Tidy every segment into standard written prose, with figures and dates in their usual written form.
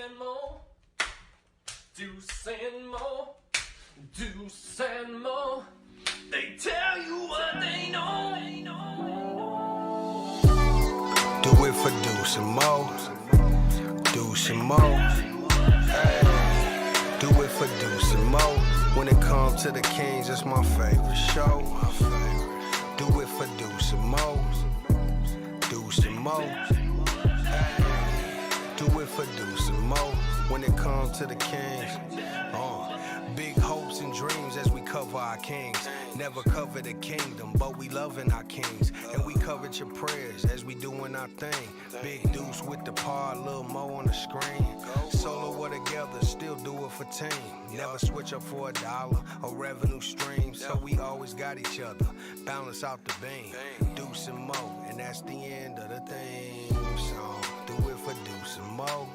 and Mo, Deuce and Mo, Deuce and Mo. They tell you what they know. Do it for Deuce and Mo, Deuce and Mo. Hey. Do it for Deuce and Mo. When it comes to the Kings, it's my favorite show. Do it for Deuce and Mo, Deuce and Mo. Hey. Do it for Deuce and Mo. When it comes to the Kings, big hopes and dreams as we cover our kings. Never cover the kingdom, but we loving our kings. And we covered your prayers as we doing our thing. Big Deuce with the par, Lil Mo on the screen. Solo or together, still do it for team. Never switch up for $1 or revenue stream. So we always got each other, balance out the beam. Deuce and Mo, and that's the end of the thing. So do it for Deuce and Mo.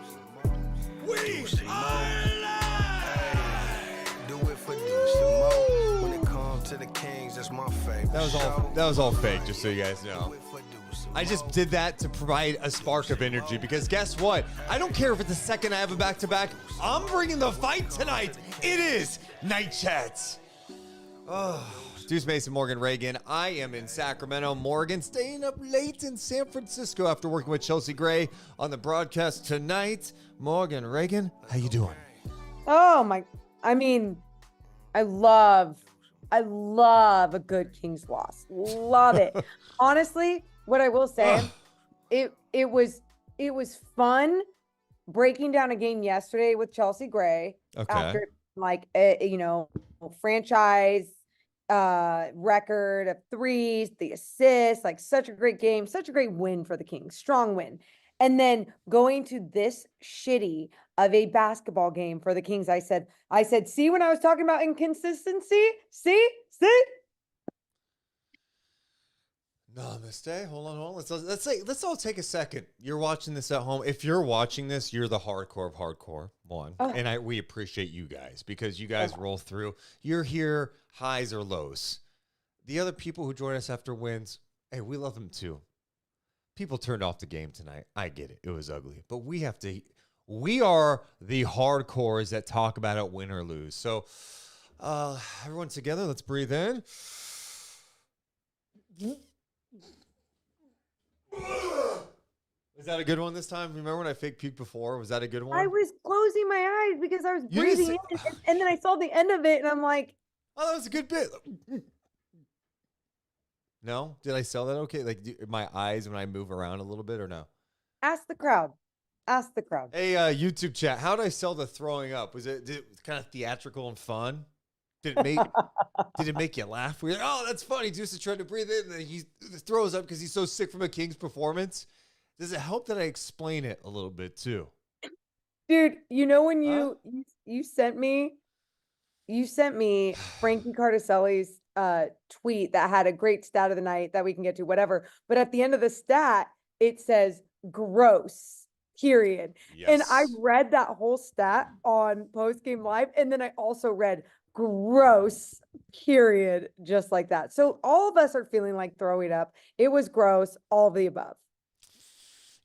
Deuce and Mo. Do it for Deuce and Mo. When it comes to the Kings, that's my favorite. That was all fake, just so you guys know. I just did that to provide a spark of energy because guess what? I don't care if it's the second I have a back-to-back. I'm bringing the fight tonight. It is Night Chats. Oh, Deuce Mason, Morgan Reagan. I am in Sacramento. Morgan staying up late in San Francisco after working with Chelsea Gray on the broadcast tonight. Morgan Reagan, how you doing? Oh my, I mean, I love a good Kings loss. Love it. Honestly, what I will say, it was fun breaking down a game yesterday with Chelsea Gray after like franchise record of threes, the assists, like such a great game, such a great win for the Kings, strong win. And then going to this shitty of a basketball game for the Kings, I said, see when I was talking about inconsistency? See? Namaste. Hold on. Let's all take a second. You're watching this at home. If you're watching this, you're the hardcore of hardcore. One. And we appreciate you guys because you guys roll through. You're here, highs or lows. The other people who join us after wins, hey, we love them too. People turned off the game tonight. I get it. It was ugly. But we are the hardcores that talk about it, win or lose. So everyone together, let's breathe in. Was that a good one this time? Remember when I fake puked before? Was that a good one? I was closing my eyes because I was breathing in, and then I saw the end of it, and I'm like, oh, that was a good bit. No? Did I sell that okay? Like my eyes when I move around a little bit or no? Ask the crowd. Hey, YouTube chat, how did I sell the throwing up? Was it kind of theatrical and fun? Did it make you laugh? We're like, oh, that's funny. Deuce is trying to breathe in, and then he throws up because he's so sick from a King's performance. Does it help that I explain it a little bit too? Dude, you know when you sent me Frankie Cardicelli's tweet that had a great stat of the night that we can get to, whatever. But at the end of the stat, it says gross, period. Yes. And I read that whole stat on Post Game Live, and then I also read gross, period, just like that. So all of us are feeling like throwing up. It was gross, all of the above.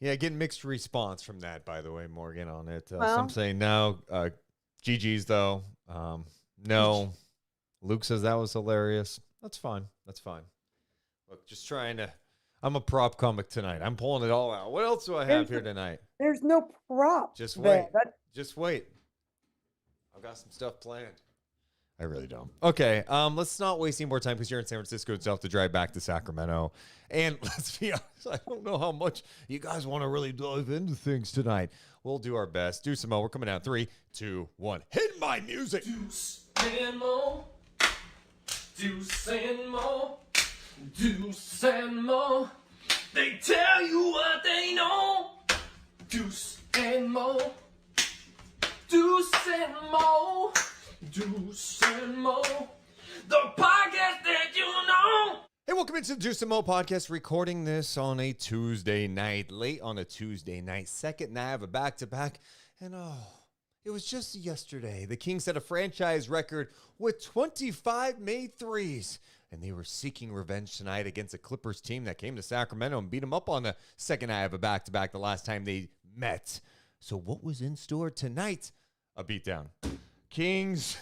Yeah, getting mixed response from that, by the way, Morgan, on it. Some saying no. GG's, though. No. Luke says that was hilarious. That's fine. Look, just trying to... I'm a prop comic tonight. I'm pulling it all out. What else do I have here tonight? There's no prop. Just wait. Just wait. I've got some stuff planned. I really don't. Okay, let's not waste any more time because you're in San Francisco and still have to drive back to Sacramento. And let's be honest, I don't know how much you guys want to really dive into things tonight. We'll do our best. Deuce and Mo, we're coming out. 3, 2, 1. Hit my music. Deuce and Mo, Deuce and Mo, Deuce and Mo. They tell you what they know. Deuce and Mo, Deuce and Mo, Deuce and Mo, the podcast that you know. Hey, welcome into the Deuce and Mo podcast. Recording this on a Tuesday night, late on a Tuesday night. Second night of a back-to-back. And it was just yesterday. The Kings set a franchise record with 25 made threes. And they were seeking revenge tonight against a Clippers team that came to Sacramento and beat them up on the second night of a back-to-back the last time they met. So what was in store tonight? A beatdown. Kings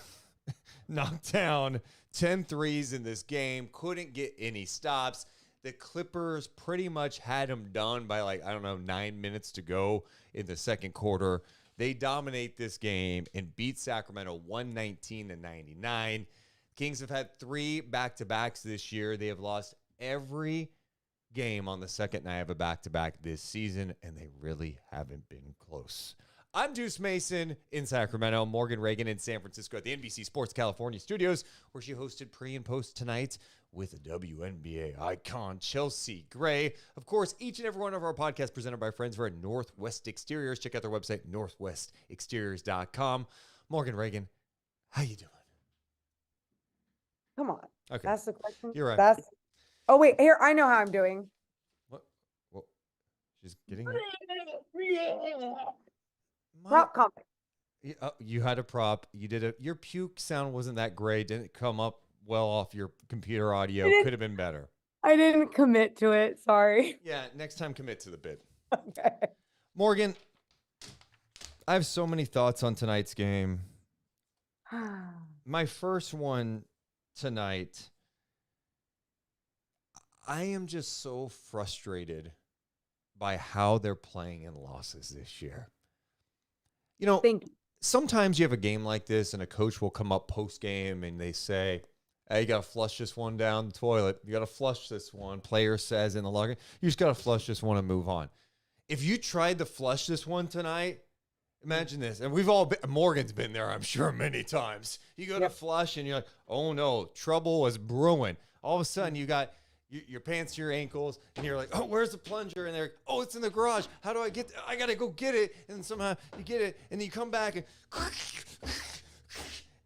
knocked down 10 threes in this game. Couldn't get any stops. The Clippers pretty much had them done by 9 minutes to go in the second quarter. They dominate this game and beat Sacramento 119-99. Kings have had 3 back-to-backs this year. They have lost every game on the second night of a back-to-back this season, and they really haven't been close. I'm Deuce Mason in Sacramento, Morgan Reagan in San Francisco at the NBC Sports California studios, where she hosted pre and post tonight with WNBA icon Chelsea Gray. Of course, each and every one of our podcasts presented by friends over at Northwest Exteriors. Check out their website, northwestexteriors.com. Morgan Reagan, how you doing? Come on. Okay. That's the question. You're right. Oh, wait. Here, I know how I'm doing. What? Well, she's getting it. Prop comment. You had a prop. You did your puke sound wasn't that great. Didn't come up well off your computer audio. Could have been better. I didn't commit to it. Sorry. Yeah, next time commit to the bit. Okay. Morgan, I have so many thoughts on tonight's game. My first one tonight, I am just so frustrated by how they're playing in losses this year. You know, sometimes you have a game like this and a coach will come up post-game and they say, hey, you got to flush this one down the toilet. You got to flush this one. Player says in the locker, you just got to flush this one and move on. If you tried to flush this one tonight, imagine this. And we've all been, Morgan's been there, I'm sure, many times. You go to flush and you're like, oh no, trouble was brewing. All of a sudden you got your pants to your ankles, and you're like, oh, where's the plunger? And they're like, oh, it's in the garage. How do I get it? I got to go get it. And somehow you get it, and you come back,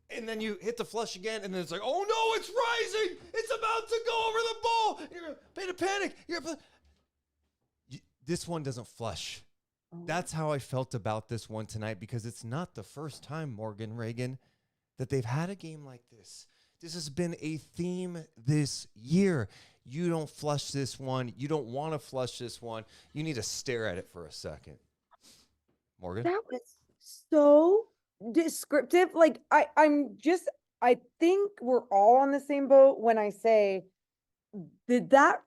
and then you hit the flush again, and then it's like, oh, no, it's rising. It's about to go over the ball. You're in a panic. This one doesn't flush. That's how I felt about this one tonight, because it's not the first time, Morgan Reagan, that they've had a game like this. This has been a theme this year. You don't flush this one. You don't want to flush this one. You need to stare at it for a second. Morgan? That was so descriptive. Like, I think we're all on the same boat when I say, did that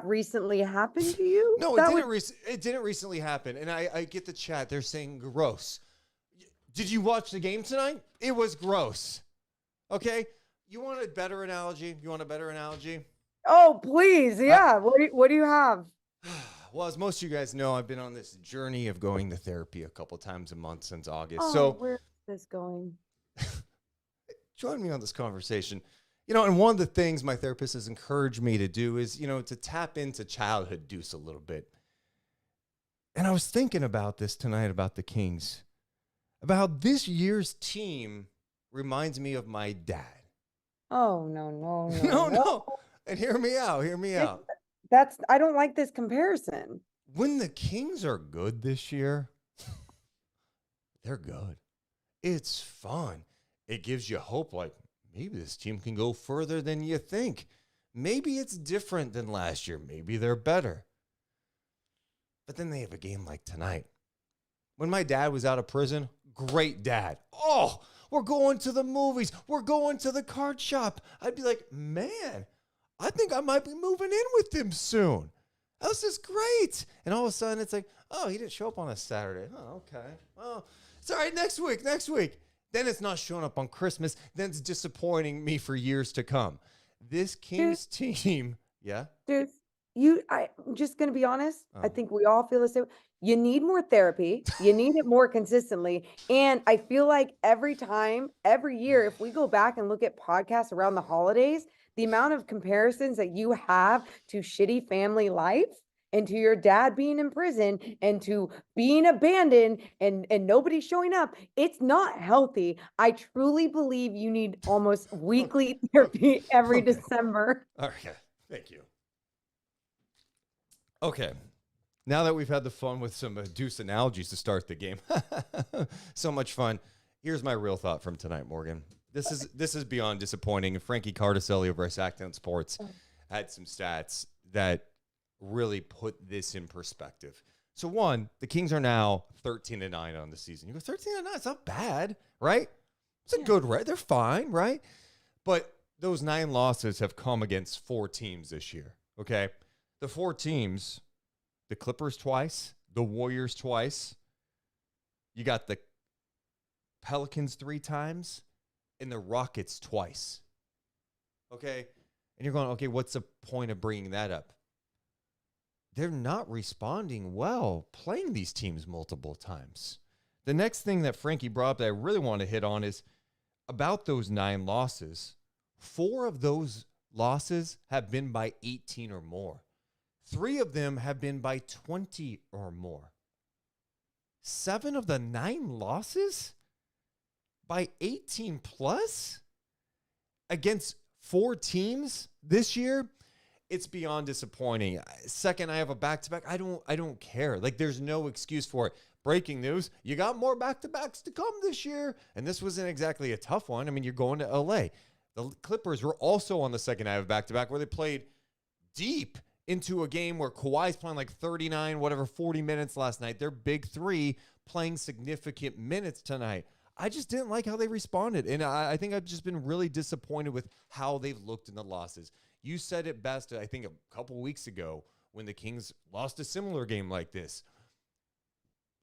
recently happen to you? No, it didn't recently happen. And I get the chat. They're saying gross. Did you watch the game tonight? It was gross. Okay? You want a better analogy? Oh, please. Yeah. What do you have? Well, as most of you guys know, I've been on this journey of going to therapy a couple times a month since August. Oh, so where's this going? Join me on this conversation. You know, and one of the things my therapist has encouraged me to do is, you know, to tap into childhood Deuce a little bit. And I was thinking about this tonight about the Kings, about how this year's team reminds me of my dad. Oh, no. And hear me out. I don't like this comparison. When the Kings are good this year, they're good. It's fun. It gives you hope, like, maybe this team can go further than you think. Maybe it's different than last year. Maybe they're better. But then they have a game like tonight. When my dad was out of prison, great dad. Oh, we're going to the movies. We're going to the card shop. I'd be like, man, I think I might be moving in with him soon. This is great. And all of a sudden it's like, oh, he didn't show up on a Saturday. Oh, okay. Well, it's all right. Next week. Then it's not showing up on Christmas. Then it's disappointing me for years to come. This Kings team. Yeah. Dude, I'm just going to be honest. I think we all feel the same. You need more therapy. You need it more consistently. And I feel like every year, if we go back and look at podcasts around the holidays, the amount of comparisons that you have to shitty family life and to your dad being in prison and to being abandoned and nobody showing up, it's not healthy. I truly believe you need almost weekly therapy every December. Okay. Thank you. Okay. Now that we've had the fun with some Deuce analogies to start the game, so much fun. Here's my real thought from tonight, Morgan. This is beyond disappointing. Frankie Cardicelli over at Sacktown Sports had some stats that really put this in perspective. So one, the Kings are now 13-9 on the season. You go 13-9, it's not bad, right? It's a good rate. They're fine, right? But those 9 losses have come against 4 teams this year, okay? The 4 teams, the Clippers twice, the Warriors twice. You got the Pelicans 3 times and the Rockets twice, okay? And you're going, okay, what's the point of bringing that up? They're not responding well playing these teams multiple times. The next thing that Frankie brought up that I really want to hit on is about those 9 losses. 4 of those losses have been by 18 or more. 3 of them have been by 20 or more. 7 of the 9 losses by 18 plus against 4 teams this year. It's beyond disappointing. Second, I have a back-to-back. I don't care. Like, there's no excuse for it. Breaking news, you got more back-to-backs to come this year. And this wasn't exactly a tough one. I mean, you're going to LA. The Clippers were also on the second half of back-to-back where they played deep into a game where Kawhi's playing like 40 minutes last night. Their big 3 playing significant minutes tonight. I just didn't like how they responded. And I think I've just been really disappointed with how they've looked in the losses. You said it best, I think, a couple weeks ago when the Kings lost a similar game like this.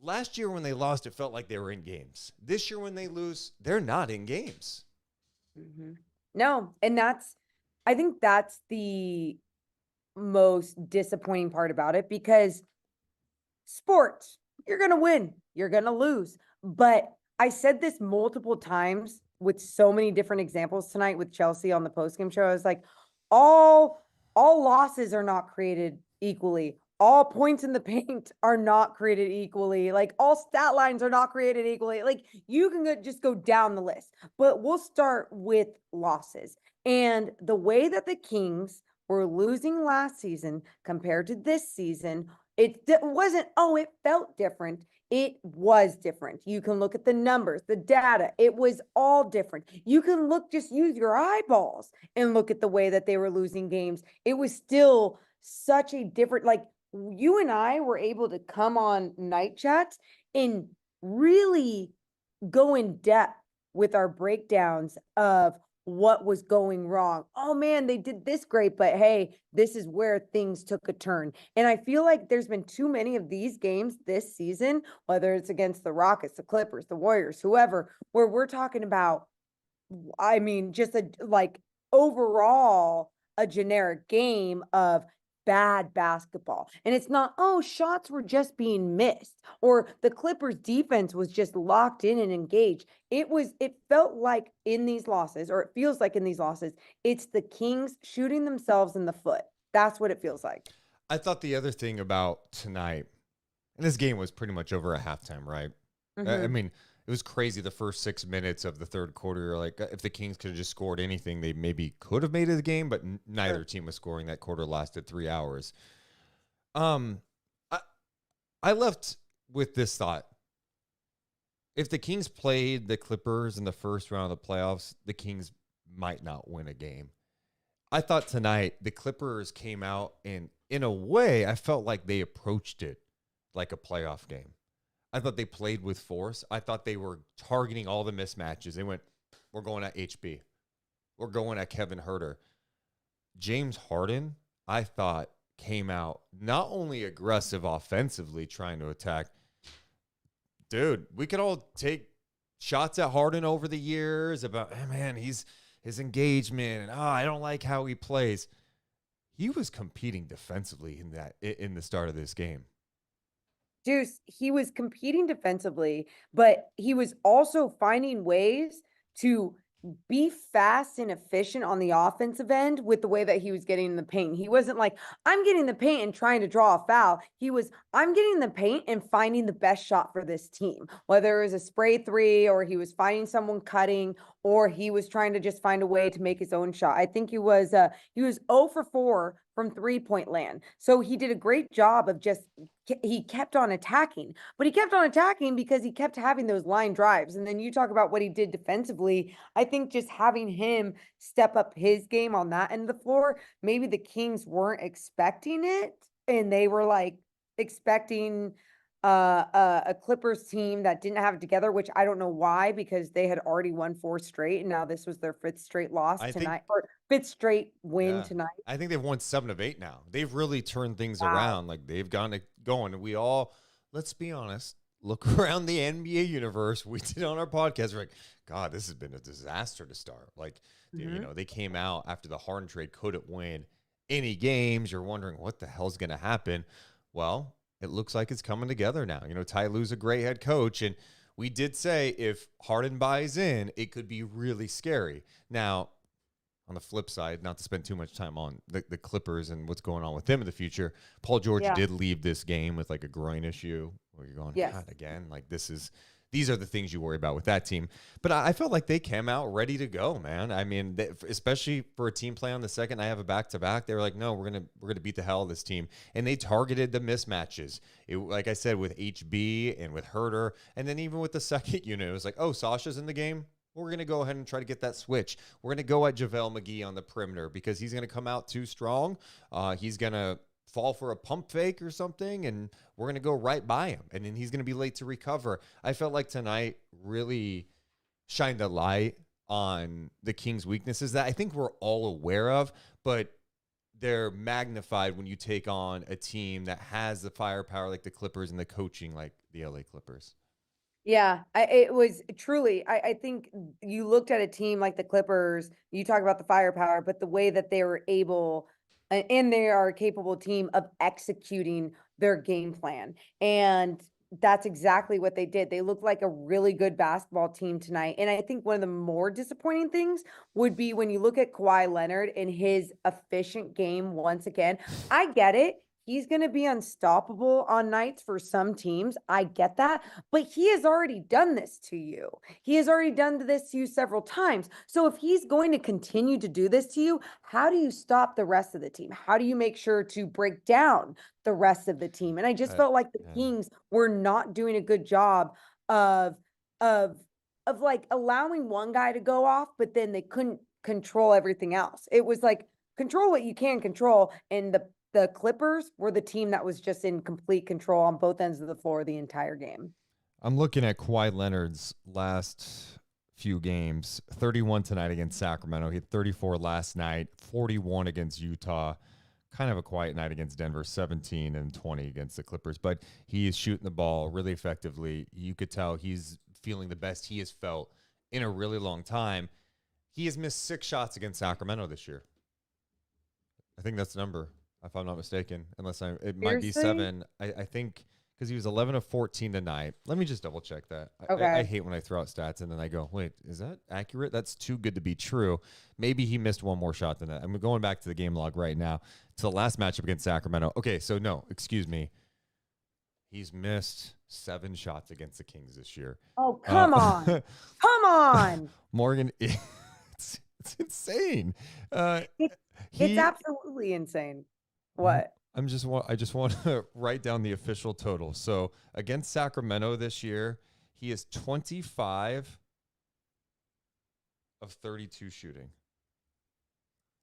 Last year when they lost, it felt like they were in games. This year when they lose, they're not in games. Mm-hmm. No, and I think that's the most disappointing part about it, because sports, you're going to win, you're going to lose. But I said this multiple times with so many different examples tonight with Chelsea on the postgame show. I was like, all losses are not created equally. All points in the paint are not created equally. Like, all stat lines are not created equally. Like, you can just go down the list, but we'll start with losses. And the way that the Kings were losing last season compared to this season, it wasn't, it felt different. It was different. You can look at the numbers, the data. It was all different. You can just use your eyeballs and look at the way that they were losing games. It was still such a different, like, you and I were able to come on night chats and really go in depth with our breakdowns of what was going wrong. Oh man, they did this great, but hey, this is where things took a turn. And I feel like there's been too many of these games this season, whether it's against the Rockets, the Clippers, the Warriors, whoever, where we're talking about, I mean, just overall a generic game of bad basketball. And it's not, shots were just being missed, or the Clippers defense was just locked in and engaged. It felt like in these losses, or it feels like in these losses, it's the Kings shooting themselves in the foot. That's what it feels like. I thought the other thing about tonight, and this game was pretty much over at halftime, right? Mm-hmm. I mean, it was crazy the first 6 minutes of the third quarter. Like, if the Kings could have just scored anything, they maybe could have made it a game, but neither team was scoring. That quarter lasted 3 hours. I left with this thought. If the Kings played the Clippers in the first round of the playoffs, the Kings might not win a game. I thought tonight the Clippers came out, and in a way, I felt like they approached it like a playoff game. I thought they played with force. I thought they were targeting all the mismatches. They went, we're going at HB. We're going at Kevin Huerter. James Harden, I thought, came out not only aggressive offensively trying to attack. Dude, we could all take shots at Harden over the years about, man, his engagement, and I don't like how he plays. He was competing defensively in the start of this game. Deuce, he was competing defensively, but he was also finding ways to be fast and efficient on the offensive end with the way that he was getting in the paint. He wasn't like, I'm getting the paint and trying to draw a foul. He was, I'm getting the paint and finding the best shot for this team, whether it was a spray 3, or he was finding someone cutting, or he was trying to just find a way to make his own shot. I think he was 0 for 4 from 3-point land. So he did a great job of he kept on attacking, but he kept on attacking because he kept having those line drives. And then you talk about what he did defensively. I think just having him step up his game on that end of the floor, maybe the Kings weren't expecting it. And they were like, expecting a Clippers team that didn't have it together, which I don't know why, because they had already won 4 straight, and now this was their 5th straight loss I think, tonight, or 5th straight win yeah, tonight. I think they've won 7 of 8 now. They've really turned things Wow. around. Like they've gotten it going. And we all, let's be honest, look around the NBA universe. We did on our podcast. We're like, God, this has been a disaster to start. Like, you know, they came out after the Harden trade, couldn't win any games. You're wondering what the hell's going to happen. Well, it looks like it's coming together now. You know, Ty Lue's a great head coach, and we did say if Harden buys in, it could be really scary. Now, on the flip side, not to spend too much time on the Clippers and what's going on with them in the future, Paul George Yeah. did leave this game with like a groin issue where you're going, Yes. God, again, like these are the things you worry about with that team. But I felt like they came out ready to go, man. I mean, especially for a team play on the second, I have a back-to-back. They were like, no, we're gonna beat the hell out of this team, and they targeted the mismatches. Like I said, with HB and with Herter, and then even with the second unit, it was like, oh, Sasha's in the game. We're going to go ahead and try to get that switch. We're going to go at JaVale McGee on the perimeter because he's going to come out too strong. He's going to fall for a pump fake or something, and we're going to go right by him. And then he's going to be late to recover. I felt like tonight really shined a light on the Kings' weaknesses that I think we're all aware of, but they're magnified when you take on a team that has the firepower like the Clippers and the coaching like the LA Clippers. Yeah, it was truly, I think you looked at a team like the Clippers, you talk about the firepower, but the way that they were able, and they are a capable team of executing their game plan. And that's exactly what they did. They looked like a really good basketball team tonight. And I think one of the more disappointing things would be when you look at Kawhi Leonard and his efficient game once again. I get it. He's going to be unstoppable on nights for some teams. I get that. But he has already done this to you. He has already done this to you several times. So if he's going to continue to do this to you, how do you stop the rest of the team? How do you make sure to break down the rest of the team? And I just felt like the Kings were not doing a good job of of like allowing one guy to go off, but then they couldn't control everything else. It was like control what you can control, and the Clippers were the team that was just in complete control on both ends of the floor the entire game. I'm looking at Kawhi Leonard's last few games. 31 tonight against Sacramento. He had 34 last night, 41 against Utah. Kind of a quiet night against Denver, 17 and 20 against the Clippers. But he is shooting the ball really effectively. You could tell he's feeling the best he has felt in a really long time. He has missed 6 shots against Sacramento this year. I think that's the number, if I'm not mistaken, it might be 7. I think because he was 11 of 14 tonight. Let me just double check that. Okay. I hate when I throw out stats and then I go, wait, is that accurate? That's too good to be true. Maybe he missed one more shot than that. I'm going back to the game log right now to the last matchup against Sacramento. Okay, so no, excuse me. He's missed 7 shots against the Kings this year. Oh, come on. Come on. Morgan, it's insane. It's absolutely insane. What? I just want to write down the official total. So against Sacramento this year, he is 25 of 32 shooting.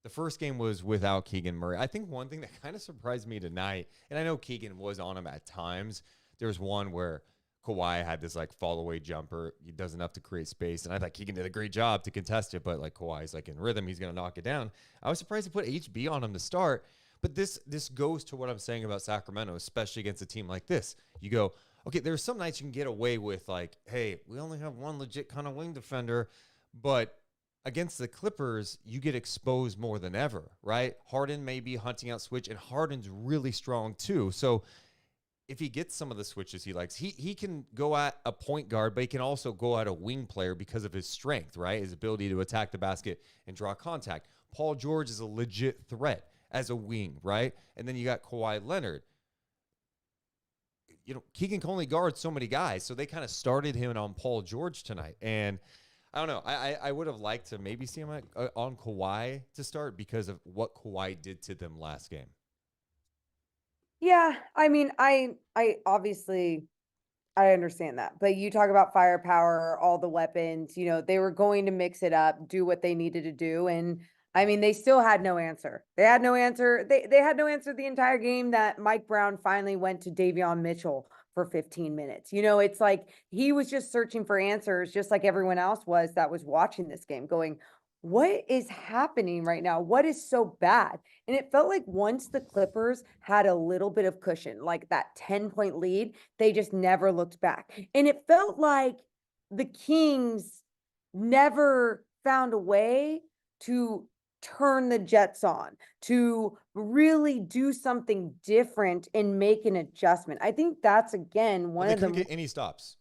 The first game was without Keegan Murray. I think one thing that kind of surprised me tonight, and I know Keegan was on him at times, there's one where Kawhi had this like fall away jumper. He does enough to create space. And I thought Keegan did a great job to contest it, but like Kawhi's like in rhythm, he's going to knock it down. I was surprised to put HB on him to start. But this goes to what I'm saying about Sacramento, especially against a team like this. You go, okay, there's some nights you can get away with like, hey, we only have one legit kind of wing defender. But against the Clippers, you get exposed more than ever, right? Harden may be hunting out switch, and Harden's really strong too. So if he gets some of the switches he likes, he can go at a point guard, but he can also go at a wing player because of his strength, right? His ability to attack the basket and draw contact. Paul George is a legit threat as a wing, right? And then you got Kawhi Leonard. You know, Keegan can only guard so many guys, so they kind of started him on Paul George tonight. And I don't know. I would have liked to maybe see him on Kawhi to start because of what Kawhi did to them last game. Yeah, I mean, I obviously I understand that. But you talk about firepower, all the weapons, they were going to mix it up, do what they needed to do. And I mean, they still had no answer. They had no answer. They had no answer the entire game that Mike Brown finally went to Davion Mitchell for 15 minutes. You know, it's like he was just searching for answers, just like everyone else was that was watching this game, going, what is happening right now? What is so bad? And it felt like once the Clippers had a little bit of cushion, like that 10-point lead, they just never looked back. And it felt like the Kings never found a way to turn the Jets on, to really do something different and make an adjustment. I think that's again one they of the couldn't get any stops.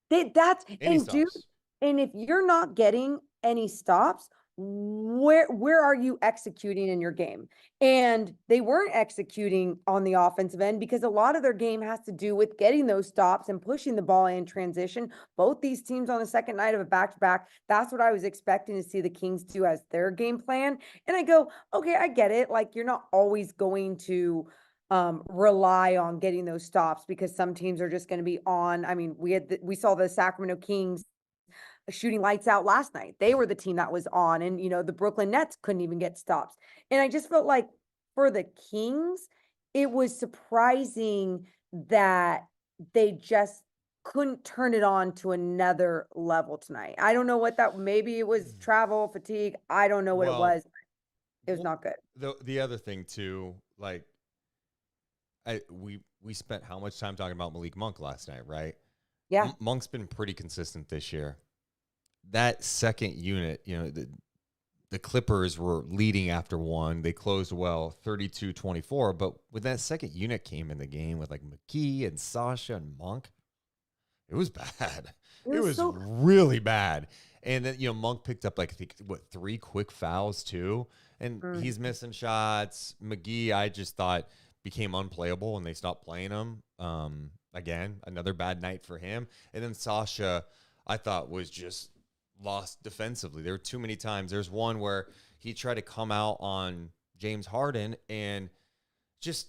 that's Any and dude, stops. and if you're not getting any stops, where are you executing in your game? And they weren't executing on the offensive end because a lot of their game has to do with getting those stops and pushing the ball in transition. Both these teams on the second night of a back-to-back, that's what I was expecting to see the Kings do as their game plan. And I go, okay, I get it. Like, you're not always going to rely on getting those stops because some teams are just going to be on. I mean, we saw the Sacramento Kings shooting lights out last night. They were the team that was on, and the Brooklyn Nets couldn't even get stops. And I just felt like for the Kings, it was surprising that they just couldn't turn it on to another level tonight. I don't know what that, maybe it was travel fatigue. I don't know what it was. It was not good. The other thing too, like we spent how much time talking about Malik Monk last night, right? Yeah. Monk's been pretty consistent this year. That second unit, the Clippers were leading after one. They closed well, 32-24. But when that second unit came in the game with like McGee and Sasha and Monk, it was bad. It was really bad. And then, Monk picked up like, I think, 3 quick fouls too. And he's missing shots. McGee, I just thought became unplayable when they stopped playing him. Again, another bad night for him. And then Sasha, I thought was just lost defensively. There were too many times. There's one where he tried to come out on James Harden and just,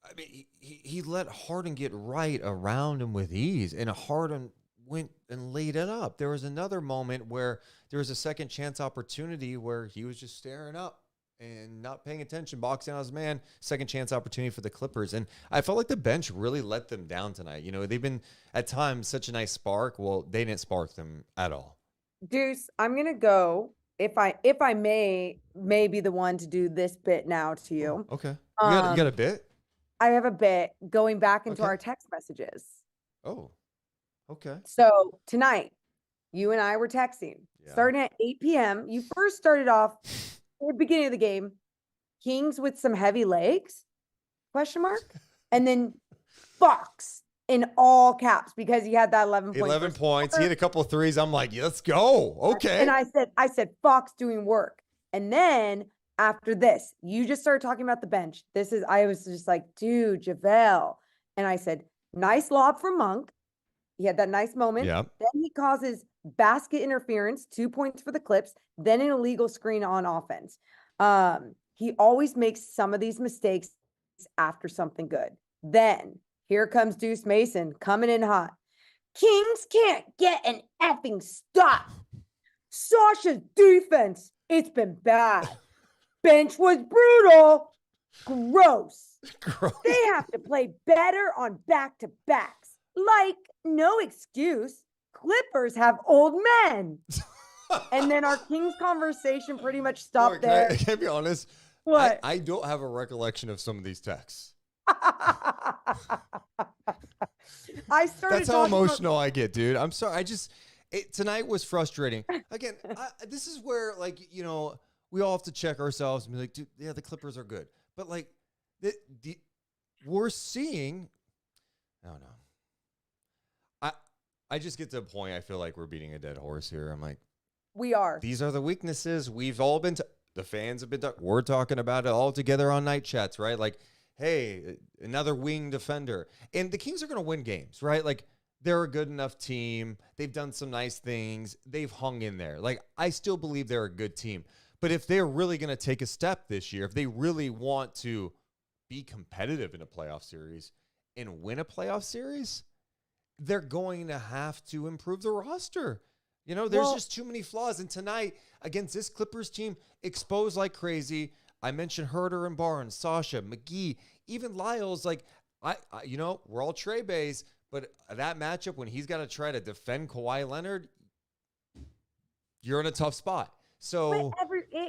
I mean, he let Harden get right around him with ease, and Harden went and laid it up. There was another moment where there was a second chance opportunity where he was just staring up and not paying attention, boxing out his man. Second chance opportunity for the Clippers. And I felt like the bench really let them down tonight. They've been at times such a nice spark. Well, they didn't spark them at all. Deuce, I'm going to go, if I may be the one to do this bit now to you. Okay. You got a bit? I have a bit going back into our text messages. Oh, okay. So tonight, you and I were texting. Yeah. Starting at 8 p.m. You first started off at the beginning of the game, Kings with some heavy legs, ? And then Fox in all caps because he had that 11 points. 11 points. He had a couple of threes. I'm like, yeah, let's go. Okay. And I said, Fox doing work. And then after this, you just started talking about the bench. I was just like, dude, JaVale. And I said, nice lob from Monk. He had that nice moment. Yep. Then he causes basket interference, 2 points for the Clips, then an illegal screen on offense. He always makes some of these mistakes after something good. Then here comes Deuce Mason coming in hot. Kings can't get an effing stop. Sasha's defense, it's been bad. Bench was brutal. Gross. They have to play better on back-to-backs. Like, no excuse. Clippers have old men. And then our Kings conversation pretty much stopped there. Can I be honest? What? I don't have a recollection of some of these texts. That's how emotional I get, dude. I'm sorry. Tonight was frustrating. Again, this is where, like, we all have to check ourselves and be like, dude, yeah, the Clippers are good. But, like, we're seeing, I don't know. I just get to a point, I feel like we're beating a dead horse here. I'm like, we are. These are the weaknesses. We've all been, the fans have been, we're talking about it all together on night chats, right? Like, hey, another wing defender. And the Kings are going to win games, right? Like, they're a good enough team. They've done some nice things. They've hung in there. Like, I still believe they're a good team. But if they're really going to take a step this year, if they really want to be competitive in a playoff series and win a playoff series, they're going to have to improve the roster. You know, there's just too many flaws. And tonight, against this Clippers team, exposed like crazy. I mentioned Herter and Barnes, Sasha, McGee, even Lyles. Like, you know, we're all Trey Bays, but that matchup when he's got to try to defend Kawhi Leonard, you're in a tough spot. So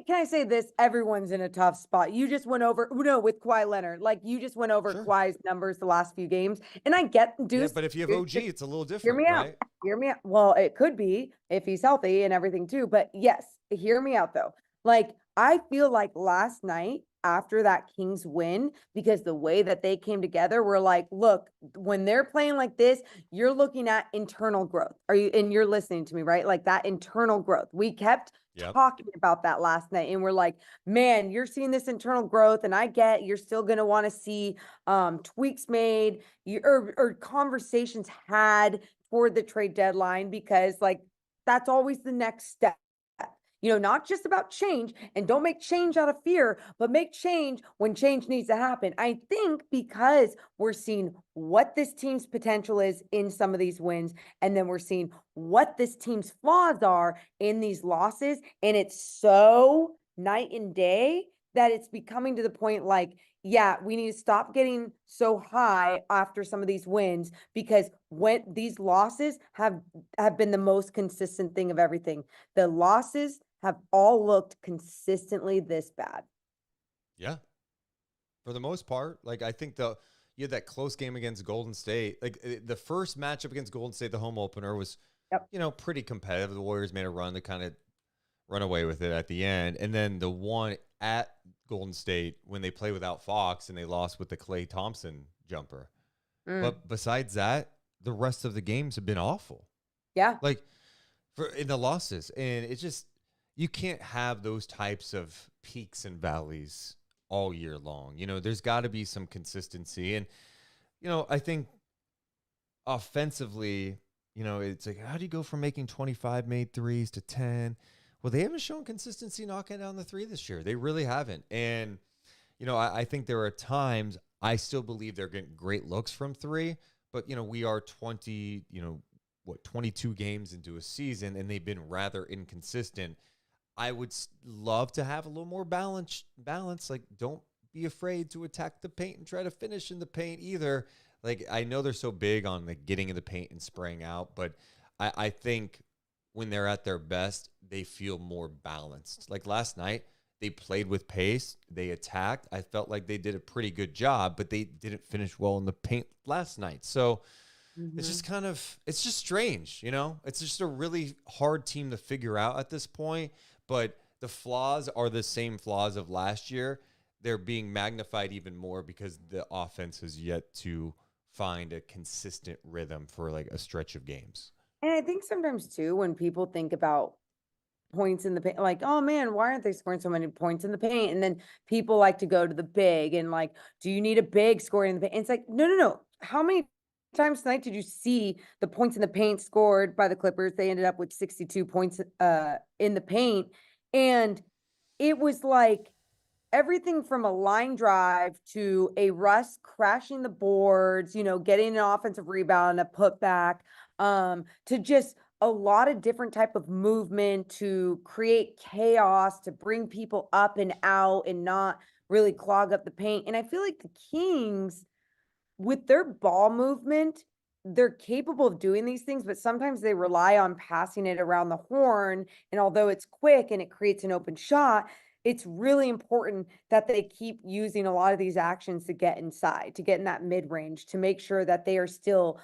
can I say this? Everyone's in a tough spot. You just went over with Kawhi Leonard. Like you just went over Kawhi's numbers the last few games. And I get Deuce. Yeah, but if you have OG, it's a little different. Hear me right? out. Hear me out. Well, it could be if he's healthy and everything too. But yes, hear me out though. Like I feel like last night after that Kings win, because the way that they came together, we're like, look, when they're playing like this, you're looking at internal growth. And you're listening to me, right? Like that internal growth. We kept talking about that last night, and we're like, man, you're seeing this internal growth, and I get you're still going to want to see tweaks made or conversations had for the trade deadline, because like that's always the next step. You know, not just about change, and don't make change out of fear, but make change when change needs to happen. I think because we're seeing what this team's potential is in some of these wins, and then we're seeing what this team's flaws are in these losses, and it's so night and day that it's becoming to the point like, yeah, we need to stop getting so high after some of these wins, because when these losses have been the most consistent thing of everything. The losses have all looked consistently this bad. Yeah. For the most part, like I think you had that close game against Golden State. Like the first matchup against Golden State, the home opener was, you know, pretty competitive. The Warriors made a run to kind of run away with it at the end. And then the one at Golden State when they play without Fox and they lost with the Klay Thompson jumper. But besides that, the rest of the games have been awful. Yeah. Like in the losses. And it's just, you can't have those types of peaks and valleys all year long. You know, there's got to be some consistency. And, you know, I think offensively, you know, it's like, how do you go from making 25 made threes to 10? Well, they haven't shown consistency knocking down the three this year. They really haven't. And, you know, I think there are times I still believe they're getting great looks from three, but, you know, we are 22 games into a season, and they've been rather inconsistent. I would love to have a little more balance. Like, don't be afraid to attack the paint and try to finish in the paint either. Like, I know they're so big on like getting in the paint and spraying out, but I think when they're at their best, they feel more balanced. Like last night, they played with pace. They attacked. I felt like they did a pretty good job, but they didn't finish well in the paint last night. So it's just it's just strange, you know? It's just a really hard team to figure out at this point. But the flaws are the same flaws of last year. They're being magnified even more because the offense has yet to find a consistent rhythm for like a stretch of games. And I think sometimes too, when people think about points in the paint, like, oh man, why aren't they scoring so many points in the paint? And then people like to go to the big and like, do you need a big scoring in the paint? And it's like, no. How many times tonight did you see the points in the paint scored by the Clippers? They ended up with 62 points in the paint. And it was like everything from a line drive to a Russ crashing the boards, you know, getting an offensive rebound, a putback, to just a lot of different type of movement to create chaos, to bring people up and out and not really clog up the paint. And I feel like the Kings, with their ball movement, they're capable of doing these things, but sometimes they rely on passing it around the horn. And although it's quick and it creates an open shot, it's really important that they keep using a lot of these actions to get inside, to get in that mid range, to make sure that they are still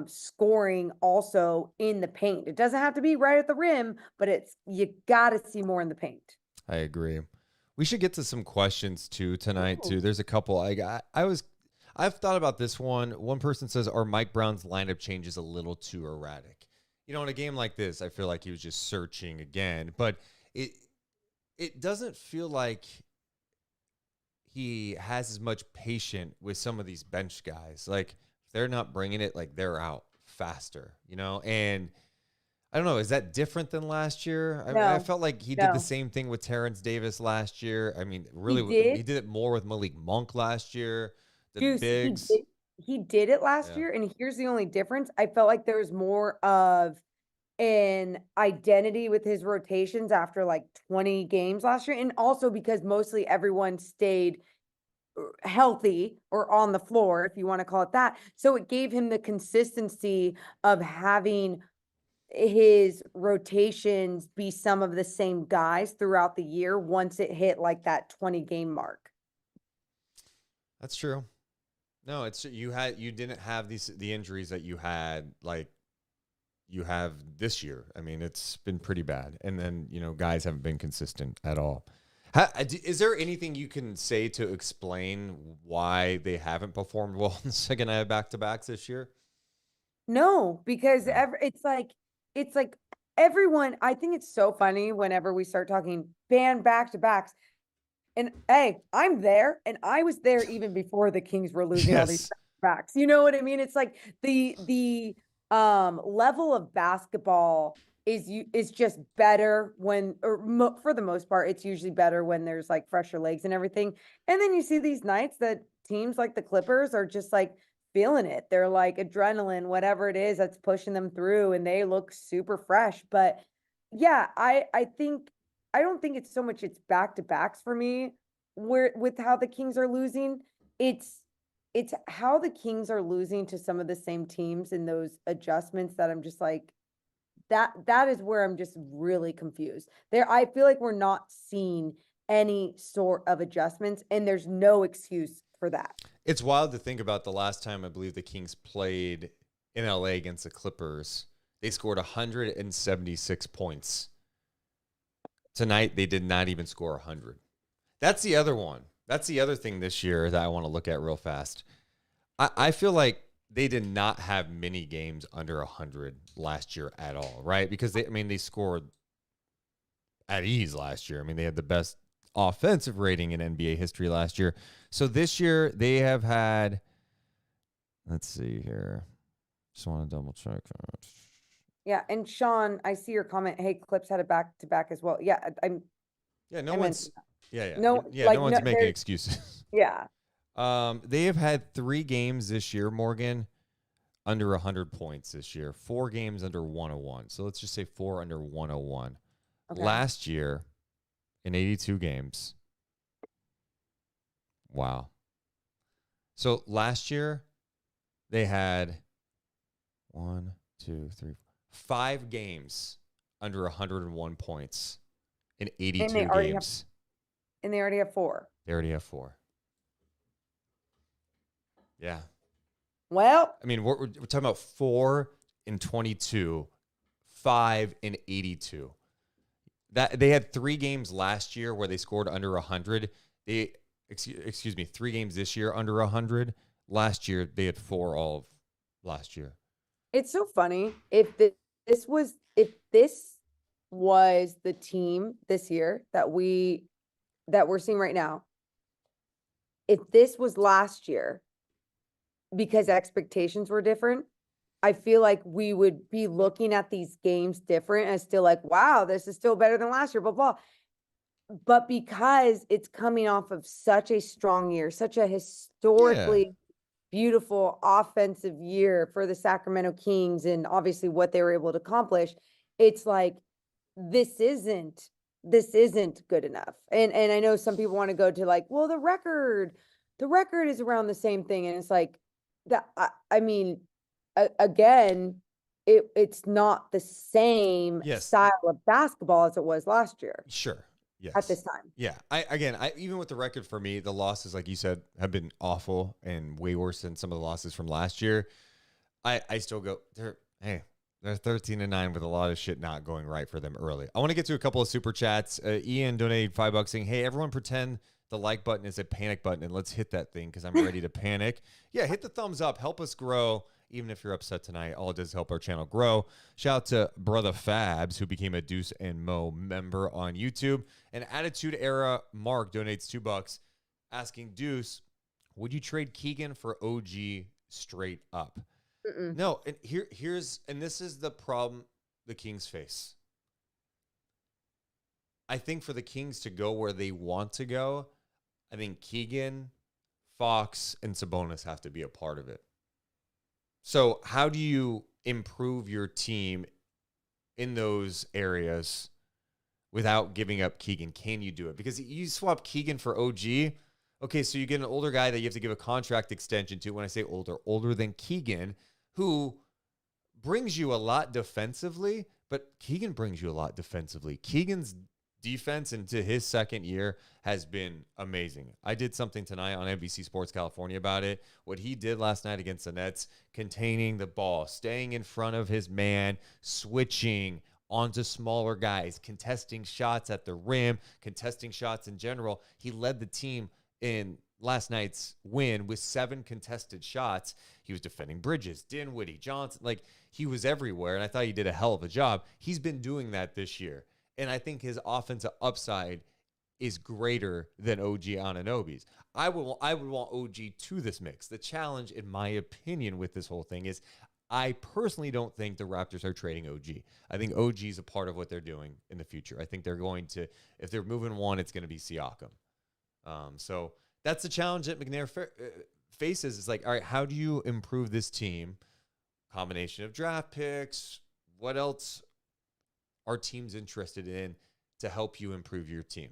scoring also in the paint. It doesn't have to be right at the rim, but you got to see more in the paint. I agree. We should get to some questions too tonight too. There's a couple I've thought about this one. One person says, are Mike Brown's lineup changes a little too erratic? You know, in a game like this, I feel like he was just searching again, but it doesn't feel like he has as much patience with some of these bench guys. Like, if they're not bringing it, like, they're out faster, you know? And I don't know, is that different than last year? I mean, I felt like he did the same thing with Terrence Davis last year. I mean, really, he did it more with Malik Monk last year. The bigs. He did it last year, and here's the only difference. I felt like there was more of an identity with his rotations after like 20 games last year. And also because mostly everyone stayed healthy or on the floor, if you want to call it that. So it gave him the consistency of having his rotations be some of the same guys throughout the year once it hit like that 20 game mark. That's true. No, it's you didn't have the injuries that you had like you have this year. I mean, it's been pretty bad. And then, guys haven't been consistent at all. Is there anything you can say to explain why they haven't performed well in the second night of back-to-backs this year? No, because it's like everyone, I think it's so funny whenever we start talking ban back-to-backs. And hey, I'm there, and I was there even before the Kings were losing all these backs. You know what I mean? It's like the level of basketball is just better when, for the most part, it's usually better when there's like fresher legs and everything. And then you see these nights that teams like the Clippers are just like feeling it. They're like adrenaline, whatever it is that's pushing them through, and they look super fresh. But yeah, I don't think it's so much it's back-to-backs for me where with how the Kings are losing. It's how the Kings are losing to some of the same teams in those adjustments that I'm just like, that is where I'm just really confused. I feel like we're not seeing any sort of adjustments, and there's no excuse for that. It's wild to think about the last time I believe the Kings played in LA against the Clippers. They scored 176 points. Tonight, they did not even score 100. That's the other one. That's the other thing this year that I want to look at real fast. I feel like they did not have many games under 100 last year at all, right? Because they scored at ease last year. I mean, they had the best offensive rating in NBA history last year. So this year they have had, let's see here. Just want to double check. Yeah, and Sean, I see your comment. Hey, Clips had a back-to-back as well. Yeah, no one's no, making excuses. Yeah. They have had 3 games this year, Morgan, under 100 points this year. 4 games under 101. So let's just say 4 under 101. Okay. Last year, in 82 games. Wow. So last year, they had 1, 2, 3, 5 games under 101 points in 82 games. And they already have 4. They already have 4. Yeah. Well, I mean, we're talking about 4 in 22, 5 in 82. That they had 3 games last year where they scored under 100. Excuse me, 3 games this year under 100. Last year they had 4 all of last year. It's so funny if this was the team this year that we're seeing right now. If this was last year, because expectations were different, I feel like we would be looking at these games different and still like, wow, this is still better than last year, blah, blah. But because it's coming off of such a strong year, such a historically beautiful offensive year for the Sacramento Kings, and obviously what they were able to accomplish, it's like, this isn't good enough. And I know some people want to go to like, well, the record is around the same thing. And it's like, that, I mean, again, it's not the same style of basketball as it was last year. Sure. Yes. At this time. Yeah. I even with the record for me, the losses, like you said, have been awful and way worse than some of the losses from last year. I still go, they're 13-9 with a lot of shit not going right for them early. I want to get to a couple of super chats. Ian donated $5 saying, hey, everyone pretend the like button is a panic button and let's hit that thing because I'm ready to panic. Yeah, hit the thumbs up. Help us grow. Even if you're upset tonight, all it does is help our channel grow. Shout out to Brother Fabs, who became a Deuce and Mo member on YouTube. And Attitude Era Mark donates $2 asking Deuce, would you trade Keegan for OG straight up? Mm-mm. No, and this is the problem the Kings face. I think for the Kings to go where they want to go, I think Keegan, Fox, and Sabonis have to be a part of it. So how do you improve your team in those areas without giving up Keegan? Can you do it? Because you swap Keegan for OG. Okay, so you get an older guy that you have to give a contract extension to. When I say older than Keegan, who brings you a lot defensively, but Keegan brings you a lot defensively. Keegan's defense into his second year has been amazing. I did something tonight on NBC Sports California about it. What he did last night against the Nets, containing the ball, staying in front of his man, switching onto smaller guys, contesting shots at the rim, contesting shots in general. He led the team in last night's win with 7 contested shots. He was defending Bridges, Dinwiddie, Johnson. Like, he was everywhere, and I thought he did a hell of a job. He's been doing that this year. And I think his offensive upside is greater than OG Anunoby's. I would want OG to this mix. The challenge, in my opinion, with this whole thing is I personally don't think the Raptors are trading OG. I think OG is a part of what they're doing in the future. I think they're going to, if they're moving one, it's going to be Siakam. So that's the challenge that McNair faces. It's like, all right, how do you improve this team? Combination of draft picks. What else are teams interested in to help you improve your team?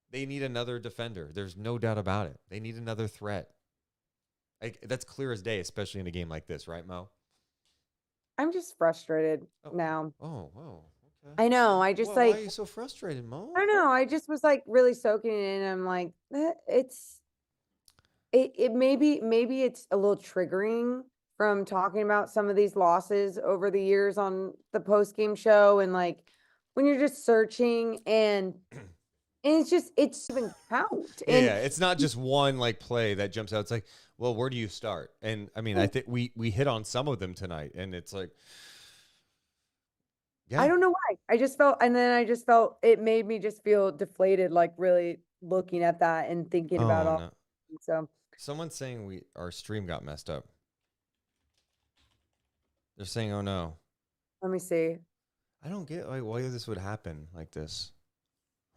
They need another defender. There's no doubt about it. They need another threat. That's clear as day, especially in a game like this, right, Mo? I'm just frustrated now. Oh, wow. Okay. I know. I just why are you so frustrated, Mo? I don't know. I just was like really soaking it in. I'm like, it maybe it's a little triggering from talking about some of these losses over the years on the post game show, and like when you're just searching and it's even count. And yeah, it's not just one like play that jumps out. It's like, well, where do you start? And I mean, I think we hit on some of them tonight, and it's like, yeah, I don't know why. I just felt it made me just feel deflated, like really looking at that and thinking about all. No. So Someone's saying our stream got messed up. They're saying, oh no. let me see. I don't get why this would happen like this.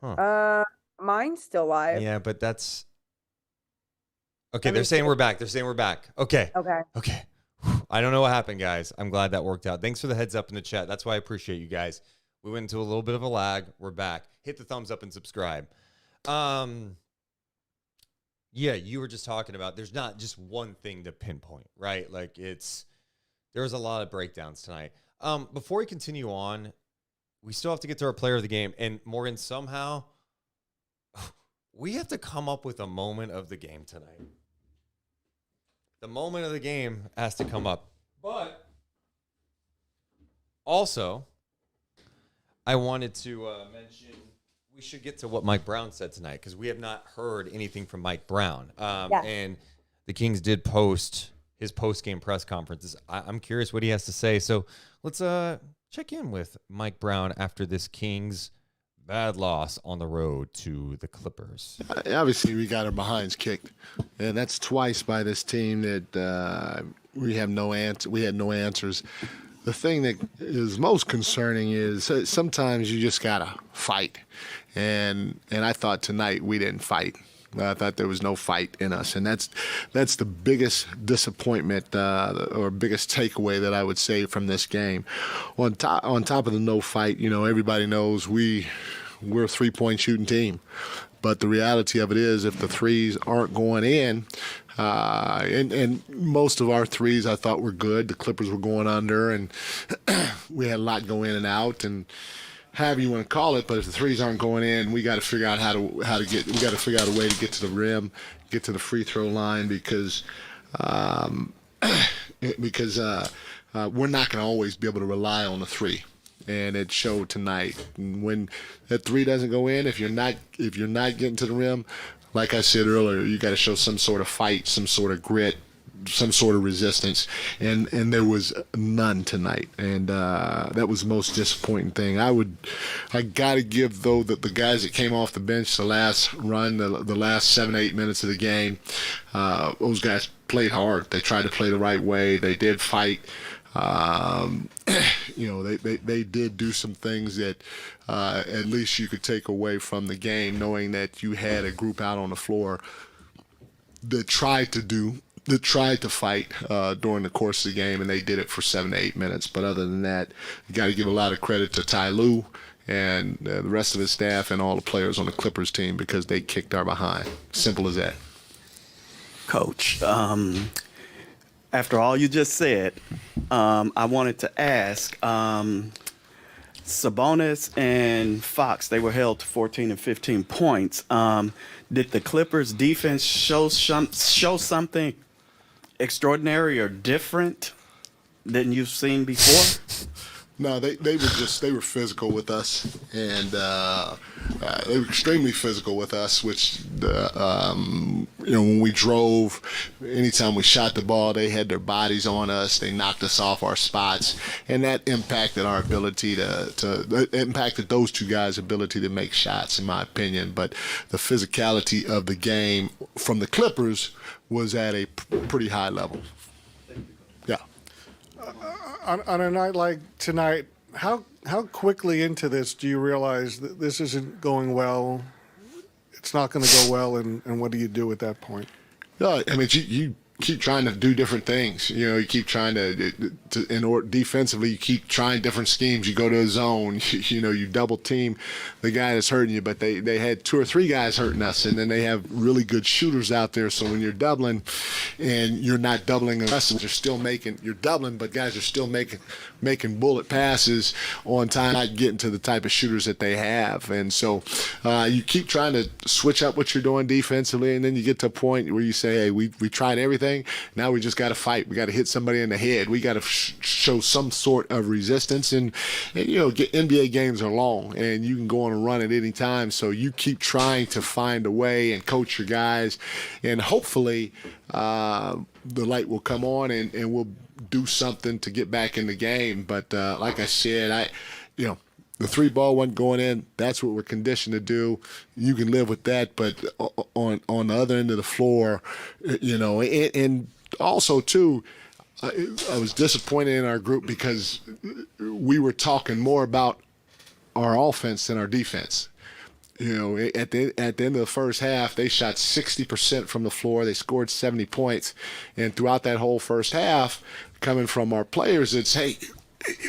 Huh. Mine's still live. Yeah, but that's okay. They're saying we're back. Okay. Okay. I don't know what happened, guys. I'm glad that worked out. Thanks for the heads up in the chat. That's why I appreciate you guys. We went into a little bit of a lag. We're back. Hit the thumbs up and subscribe. Yeah, you were just talking about there's not just one thing to pinpoint, right? Like there's a lot of breakdowns tonight. Before we continue on, we still have to get to our player of the game. And Morgan, somehow we have to come up with a moment of the game tonight. The moment of the game has to come up. But also, I wanted to mention we should get to what Mike Brown said tonight, because we have not heard anything from Mike Brown. And the Kings did post his post-game press conferences. I'm curious what he has to say. So let's check in with Mike Brown after this Kings bad loss on the road to the Clippers. Obviously, we got our behinds kicked, and that's twice by this team that we have no answer. We had no answers. The thing that is most concerning is sometimes you just gotta fight, and I thought tonight we didn't fight. I thought there was no fight in us, and that's the biggest disappointment or biggest takeaway that I would say from this game. On top of the no fight, everybody knows we're a 3-point shooting team, but the reality of it is if the threes aren't going in, and most of our threes I thought were good. The Clippers were going under, and we had a lot go in and out, and however you want to call it, but if the threes aren't going in, we got to figure out we got to figure out a way to get to the rim, get to the free throw line, because we're not going to always be able to rely on the three, and it showed tonight. And when that three doesn't go in, if you're not getting to the rim, like I said earlier, you got to show some sort of fight, some sort of grit, some sort of resistance, and there was none tonight, and that was the most disappointing thing. I got to give though that the guys that came off the bench the last run, the last 7-8 minutes of the game, those guys played hard. They tried to play the right way. They did fight. They did do some things that at least you could take away from the game, knowing that you had a group out on the floor that tried to do that tried to fight during the course of the game, and they did it for 7 to 8 minutes. But other than that, you got to give a lot of credit to Ty Lue and the rest of his staff and all the players on the Clippers team because they kicked our behind. Simple as that. Coach, after all you just said, I wanted to ask, Sabonis and Fox, they were held to 14 and 15 points. Did the Clippers defense show something extraordinary or different than you've seen before? No, they were physical with us, and they were extremely physical with us. Which when we drove, anytime we shot the ball, they had their bodies on us. They knocked us off our spots, and that impacted our ability to impacted those two guys' ability to make shots, in my opinion. But the physicality of the game from the Clippers was at a pretty high level. Yeah. On a night like tonight, how quickly into this do you realize that this isn't going well? It's not going to go well, and what do you do at that point? No, I mean you keep trying to do different things. You keep trying defensively, you keep trying different schemes. You go to a zone, you double team the guy that's hurting you, but they had 2 or 3 guys hurting us, and then they have really good shooters out there. So when you're doubling and you're not doubling the rest of them, you're doubling, but guys are still making bullet passes on time, not getting to the type of shooters that they have. And so you keep trying to switch up what you're doing defensively, and then you get to a point where you say, hey, we tried everything. Now we just got to fight. We got to hit somebody in the head. We got to show some sort of resistance. And NBA games are long, and you can go on a run at any time. So you keep trying to find a way and coach your guys, and hopefully the light will come on and we'll do something to get back in the game. But like I said, the 3-ball wasn't going in. That's what we're conditioned to do. You can live with that, but on the other end of the floor, and also too, I was disappointed in our group because we were talking more about our offense than our defense. At the end of the first half, they shot 60% from the floor. They scored 70 points, and throughout that whole first half, coming from our players, it's hey,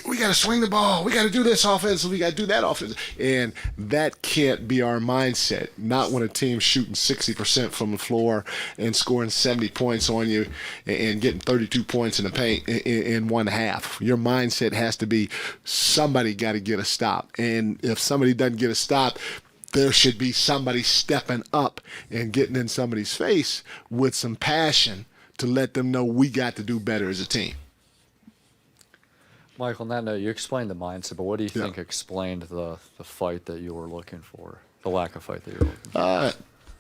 we got to swing the ball. We got to do this offense. We got to do that offense. And that can't be our mindset. Not when a team's shooting 60% from the floor and scoring 70 points on you and getting 32 points in the paint in one half. Your mindset has to be somebody got to get a stop. And if somebody doesn't get a stop, there should be somebody stepping up and getting in somebody's face with some passion to let them know we got to do better as a team. Michael, on that note, you explained the mindset, but what do you think explained the fight that you were looking for, the lack of fight that you were looking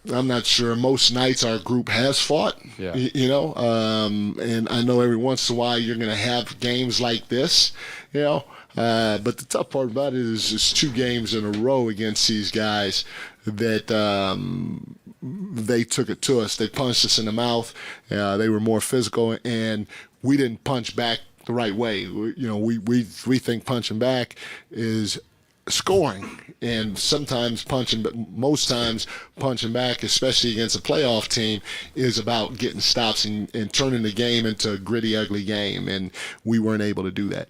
for? I'm not sure. Most nights our group has fought, and I know every once in a while you're going to have games like this, but the tough part about it is it's 2 games in a row against these guys that they took it to us. They punched us in the mouth. They were more physical, and we didn't punch back the right way. We think punching back is scoring, and sometimes but most times punching back, especially against a playoff team, is about getting stops and turning the game into a gritty, ugly game, and we weren't able to do that.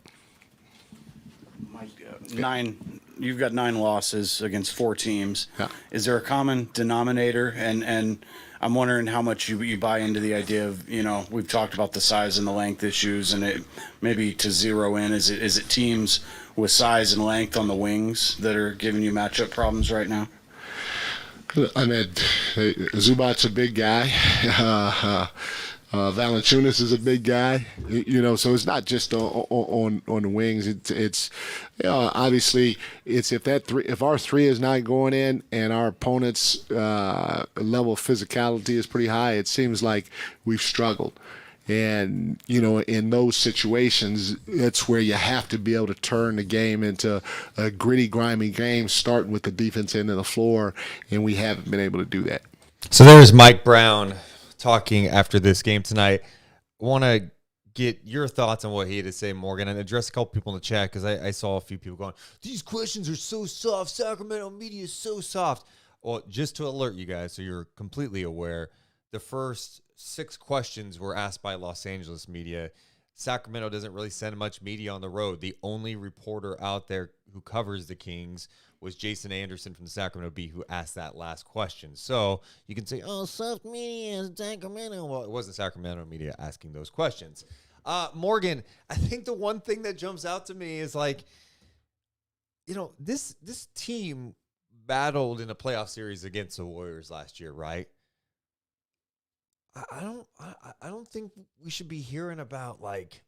You've got 9 losses against 4 teams. Yeah. Is there a common denominator? And I'm wondering how much you buy into the idea of, we've talked about the size and the length issues, and it maybe to zero in, is it teams with size and length on the wings that are giving you matchup problems right now? I mean, Zubac's a big guy. Valanciunas is a big guy, so it's not just on the wings. It's obviously it's if our 3 is not going in and our opponent's level of physicality is pretty high, it seems like we've struggled. And in those situations, that's where you have to be able to turn the game into a gritty, grimy game, starting with the defense end of the floor, and we haven't been able to do that. So there's Mike Brown talking after this game tonight. I want to get your thoughts on what he had to say, Morgan, and address a couple people in the chat because I saw a few people going, these questions are so soft. Sacramento media is so soft. Well, just to alert you guys so you're completely aware, the first 6 questions were asked by Los Angeles media. Sacramento doesn't really send much media on the road. The only reporter out there who covers the Kings was Jason Anderson from the Sacramento Bee, who asked that last question. So you can say, oh, soft media is Sacramento. Well, it wasn't Sacramento media asking those questions. Morgan, I think the one thing that jumps out to me is like, this team battled in a playoff series against the Warriors last year, right? I don't think we should be hearing about like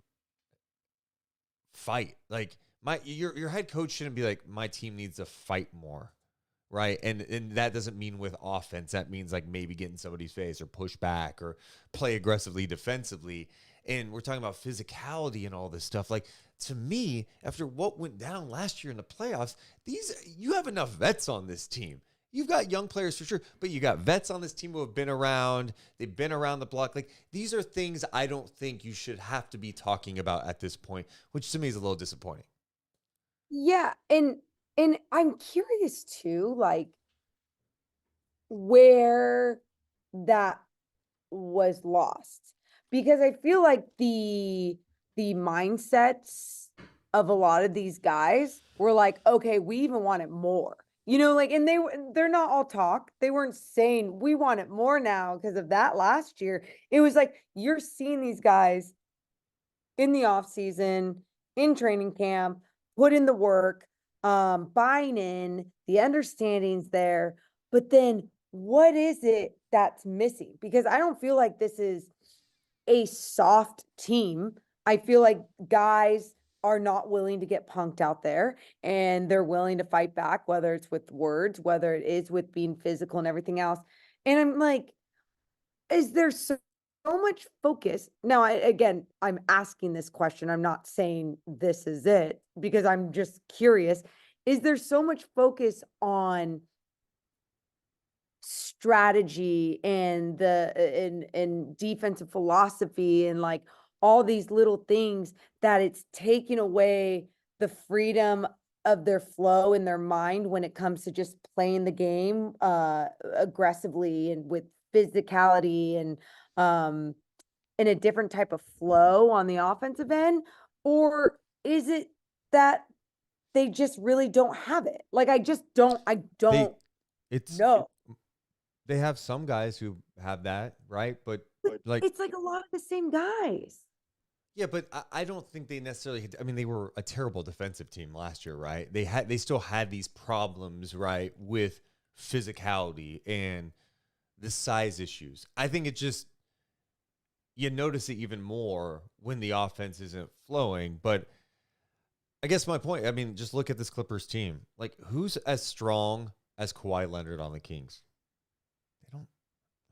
fight. Like your head coach shouldn't be like, my team needs to fight more, right? And that doesn't mean with offense. That means like maybe getting somebody's face or push back or play aggressively defensively. And we're talking about physicality and all this stuff. Like, to me, after what went down last year in the playoffs, you have enough vets on this team. You've got young players for sure, but you got vets on this team who have been around. They've been around the block. Like, these are things I don't think you should have to be talking about at this point, which to me is a little disappointing. Yeah, and I'm curious too, like where that was lost, because I feel like the mindsets of a lot of these guys were like, okay, we even want it more. Like, and they're not all talk. They weren't saying we want it more now because of that last year. It was like, you're seeing these guys in the off season, in training camp, put in the work, buying in, the understandings there. But then what is it that's missing? Because I don't feel like this is a soft team. I feel like guys are not willing to get punked out there, and they're willing to fight back, whether it's with words, whether it is with being physical and everything else. And I'm like, is there so much focus? Now, I'm asking this question. I'm not saying this is it, because I'm just curious. Is there so much focus on strategy and and defensive philosophy and like all these little things that it's taking away the freedom of their flow in their mind when it comes to just playing the game aggressively and with physicality and in a different type of flow on the offensive end? Or is it that they just really don't have it? Like, I don't know. They have some guys who have that, right? But like, it's like a lot of the same guys. Yeah, but I don't think they necessarily. I mean, they were a terrible defensive team last year, right? They still had these problems, right, with physicality and the size issues. I think it just, you notice it even more when the offense isn't flowing. But I guess my point, I mean, just look at this Clippers team. Like, who's as strong as Kawhi Leonard on the Kings? They don't.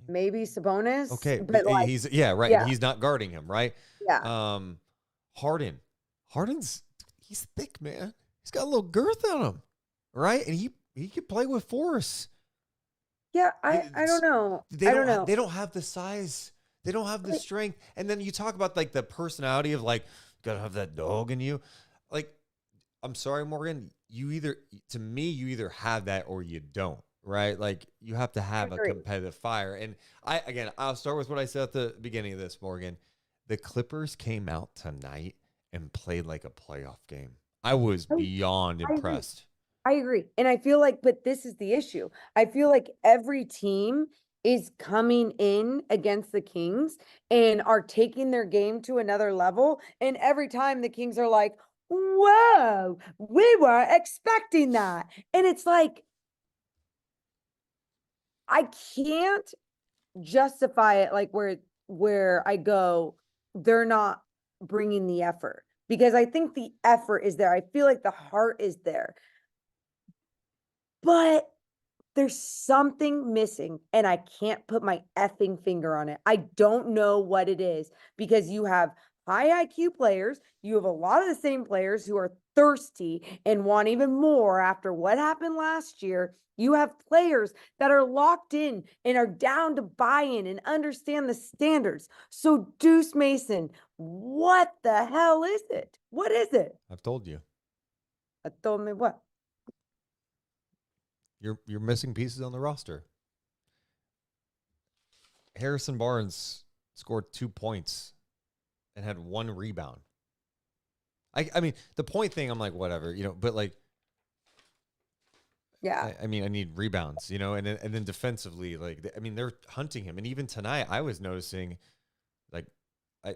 Maybe Sabonis. Okay, but like, he's right. yeah. He's not guarding him, right? Yeah. Harden's he's thick, man. He's got a little girth on him, right? And he can play with force. Yeah, I don't know. I don't know. They don't have the size. They don't have the strength. And then you talk about like the personality of like, gotta have that dog in you. Like, I'm sorry, Morgan. You either have that or you don't. Right? Like, you have to have a competitive fire. And I'll start with what I said at the beginning of this, Morgan. The Clippers came out tonight and played like a playoff game. I was beyond impressed. I agree. And I feel like, but this is the issue. I feel like every team is coming in against the Kings and are taking their game to another level. And every time the Kings are like, whoa, we were expecting that. And it's like, I can't justify it like where I go, they're not bringing the effort, because I think the effort is there. I feel like the heart is there, but there's something missing and I can't put my effing finger on it. I don't know what it is, because you have high IQ players. You have a lot of the same players who are thirsty and want even more after what happened last year. You have players that are locked in and are down to buy in and understand the standards. So Deuce Mason, what the hell is it? What is it? I've told you. I told me what? You're missing pieces on the roster. Harrison Barnes scored 2 points and had 1 rebound. I mean, the point thing, I'm like, whatever, but like, Yeah. I mean, I need rebounds, and then defensively, like, I mean, they're hunting him. And even tonight, I was noticing, like,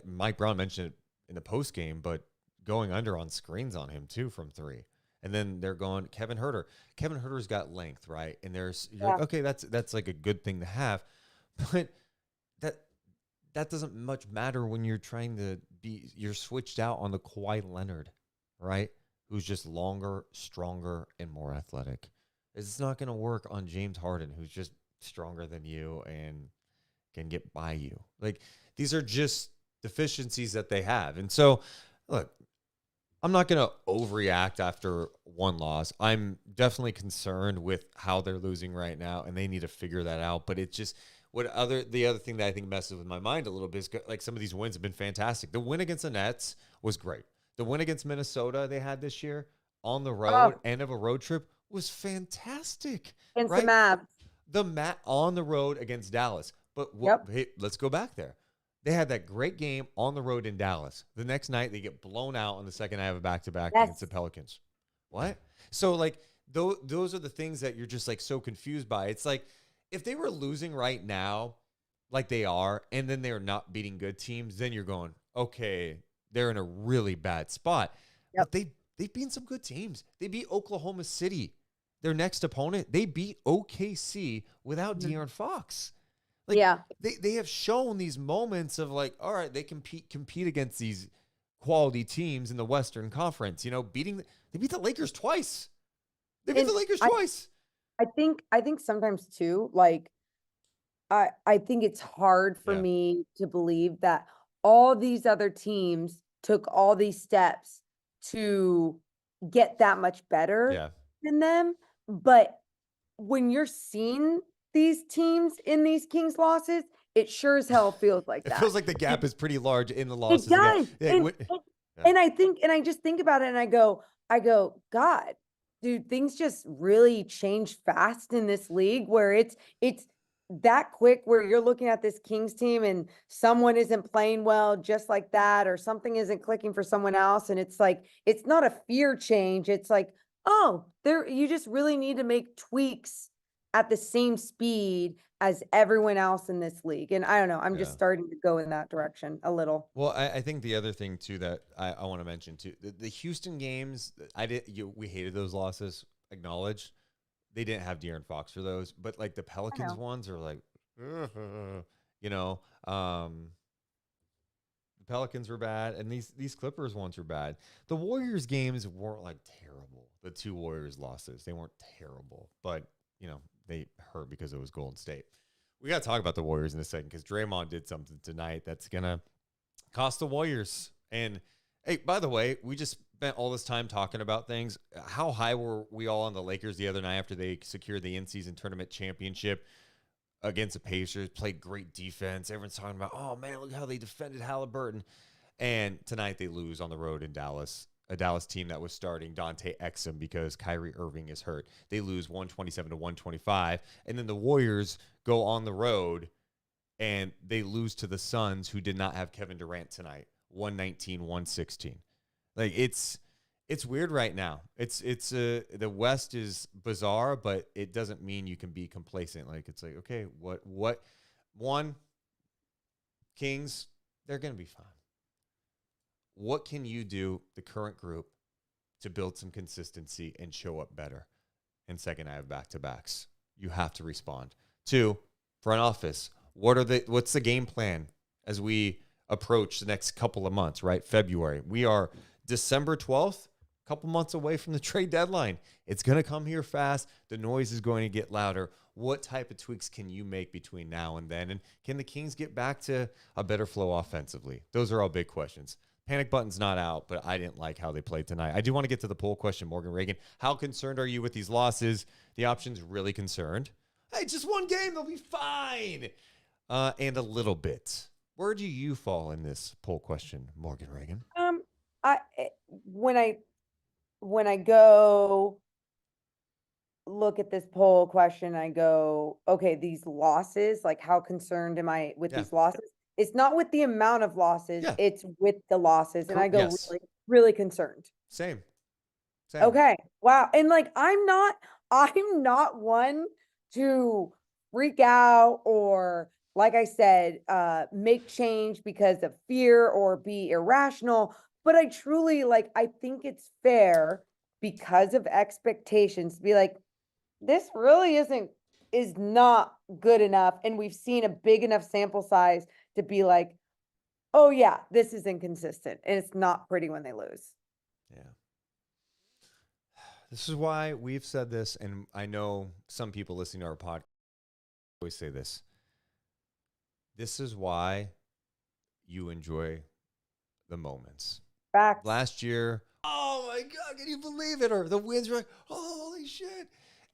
Mike Brown mentioned it in the post game, but going under on screens on him too from 3. And then they're going Kevin Huerter. Kevin Huerter's got length, right? And you're like, okay, that's like a good thing to have, but that doesn't much matter when you're trying to you're switched out on the Kawhi Leonard, right? Who's just longer, stronger, and more athletic. It's not going to work on James Harden, who's just stronger than you and can get by you. Like, these are just deficiencies that they have. And so, look, I'm not going to overreact after 1 loss. I'm definitely concerned with how they're losing right now, and they need to figure that out. But it just the other thing that I think messes with my mind a little bit is, like, some of these wins have been fantastic. The win against the Nets was great. The win against Minnesota they had this year on the road, end of a road trip, was fantastic. Against right? the Mavs. The on the road against Dallas. But hey, let's go back there. They had that great game on the road in Dallas. The next night, they get blown out on the second night of a back-to-back against the Pelicans. What? So, like, those are the things that you're just, like, so confused by. It's like, if they were losing right now, like they are, and then they're not beating good teams, then you're going, okay, they're in a really bad spot. But they've beaten some good teams. They beat Oklahoma City, their next opponent. They beat OKC without De'Aaron Fox. Like, they have shown these moments of, like, all right, they compete against these quality teams in the Western Conference. They beat the Lakers twice. They beat the Lakers twice. I think sometimes too, like, I think it's hard for me to believe that all these other teams took all these steps to get that much better than them. But when you're seeing these teams in these Kings losses, it sure as hell feels like that. It feels like the gap is pretty large in the losses. It does. And I just think about it and I go, God, dude, things just really change fast in this league where it's that quick, where you're looking at this Kings team and someone isn't playing well just like that, or something isn't clicking for someone else. And it's like, it's not a fear change. It's like, oh, you just really need to make tweaks at the same speed as everyone else in this league. And I don't know, I'm just starting to go in that direction a little. Well, I think the other thing too that I want to mention too, the Houston games, we hated those losses. Acknowledge they didn't have De'Aaron Fox for those, but like the Pelicans ones are like, the Pelicans were bad, and these Clippers ones were bad. The Warriors games weren't like terrible. The 2 Warriors losses, they weren't terrible, but they hurt because it was Golden State. We got to talk about the Warriors in a second because Draymond did something tonight that's going to cost the Warriors. And, hey, by the way, we just spent all this time talking about things. How high were we all on the Lakers the other night after they secured the in-season tournament championship against the Pacers, played great defense. Everyone's talking about, oh, man, look how they defended Halliburton. And tonight they lose on the road in Dallas. A Dallas team that was starting Dante Exum because Kyrie Irving is hurt. They lose 127-125. And then the Warriors go on the road and they lose to the Suns, who did not have Kevin Durant tonight, 119-116. Like, it's weird right now. The West is bizarre, but it doesn't mean you can be complacent. Like, it's like, okay, Kings, they're going to be fine. What can you do, the current group, to build some consistency and show up better? And second, I have back-to-backs. You have to respond. 2, front office. What's the game plan as we approach the next couple of months, right? February. We are December 12th, a couple months away from the trade deadline. It's going to come here fast. The noise is going to get louder. What type of tweaks can you make between now and then? And can the Kings get back to a better flow offensively? Those are all big questions. Panic button's not out, but I didn't like how they played tonight. I do want to get to the poll question, Morgan Reagan. How concerned are you with these losses? The option's really concerned. Hey, just one game, they'll be fine. And a little bit. Where do you fall in this poll question, Morgan Reagan? When I go look at this poll question, I go, okay, these losses, like, how concerned am I with these losses? It's not with the amount of losses, Yeah. it's with the losses. And I go Yes. really, really concerned. Same. Okay. Wow. And like, I'm not one to freak out or, like I said, make change because of fear or be irrational. But I truly like, I think it's fair because of expectations to be like, this really is not good enough. And we've seen a big enough sample size to be like, oh yeah, this is inconsistent. And it's not pretty when they lose. Yeah. This is why we've said this, and I know some people listening to our podcast always say this. This is why you enjoy the moments. Facts. Last year, oh my God, can you believe it? Or the wins were like, holy shit.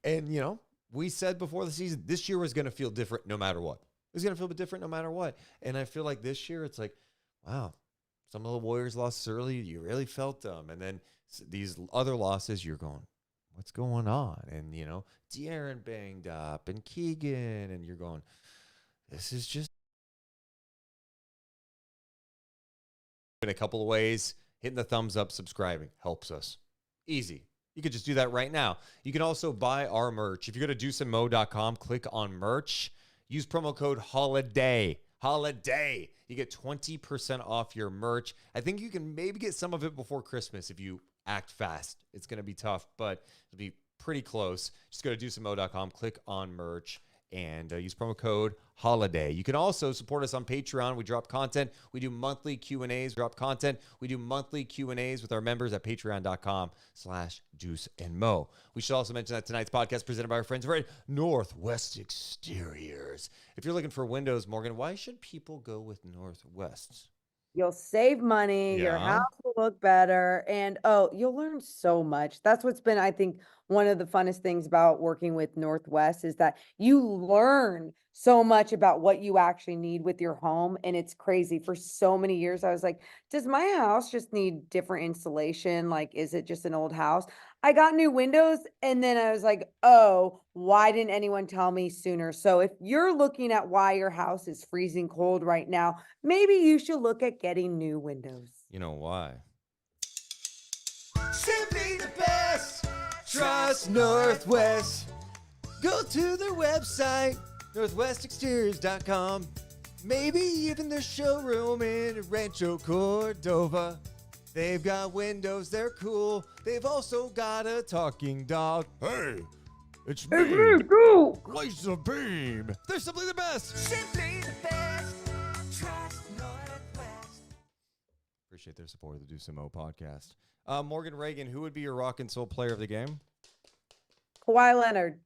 And, you know, we said before the season, this year was going to feel different no matter what. It was going to feel different no matter what. And I feel like this year, it's like, wow, some of the Warriors lost early. You really felt them. And then these other losses, you're going, what's going on? And, you know, De'Aaron banged up and Keegan, and you're going, this is just in a couple of ways. Hitting the thumbs up, subscribing helps us. Easy. You could just do that right now. You can also buy our merch. If you go to deuceandmo.com, click on merch, use promo code HOLIDAY. HOLIDAY. You get 20% off your merch. I think you can maybe get some of it before Christmas if you act fast. It's going to be tough, but it'll be pretty close. Just go to deuceandmo.com, click on merch, and use promo code HOLIDAY. You can also support us on Patreon. We drop content. We do monthly Q&As. We do monthly Q&As with our members at patreon.com/DeuceandMo. We should also mention that tonight's podcast is presented by our friends over at Northwest Exteriors. If you're looking for windows, Morgan, why should people go with Northwest? You'll save money, your Yeah. house will look better, and you'll learn so much. That's what's been, I think, one of the funnest things about working with Northwest is that you learn so much about what you actually need with your home. And it's crazy. For so many years, I was like, does my house just need different insulation? Like, is it just an old house? I got new windows, and then I was like, oh, why didn't anyone tell me sooner? So if you're looking at why your house is freezing cold right now, maybe you should look at getting new windows. You know why? Simply the best. Trust Northwest. Go to their website, northwestexteriors.com. Maybe even their showroom in Rancho Cordova. They've got windows, they're cool. They've also got a talking dog. Hey, it's me, Lisa Beam. They're simply the best. Simply the best. Trust Northwest. Appreciate their support of the Deuce and Mo podcast. Morgan Reagan, who would be your rock and soul player of the game? Kawhi Leonard.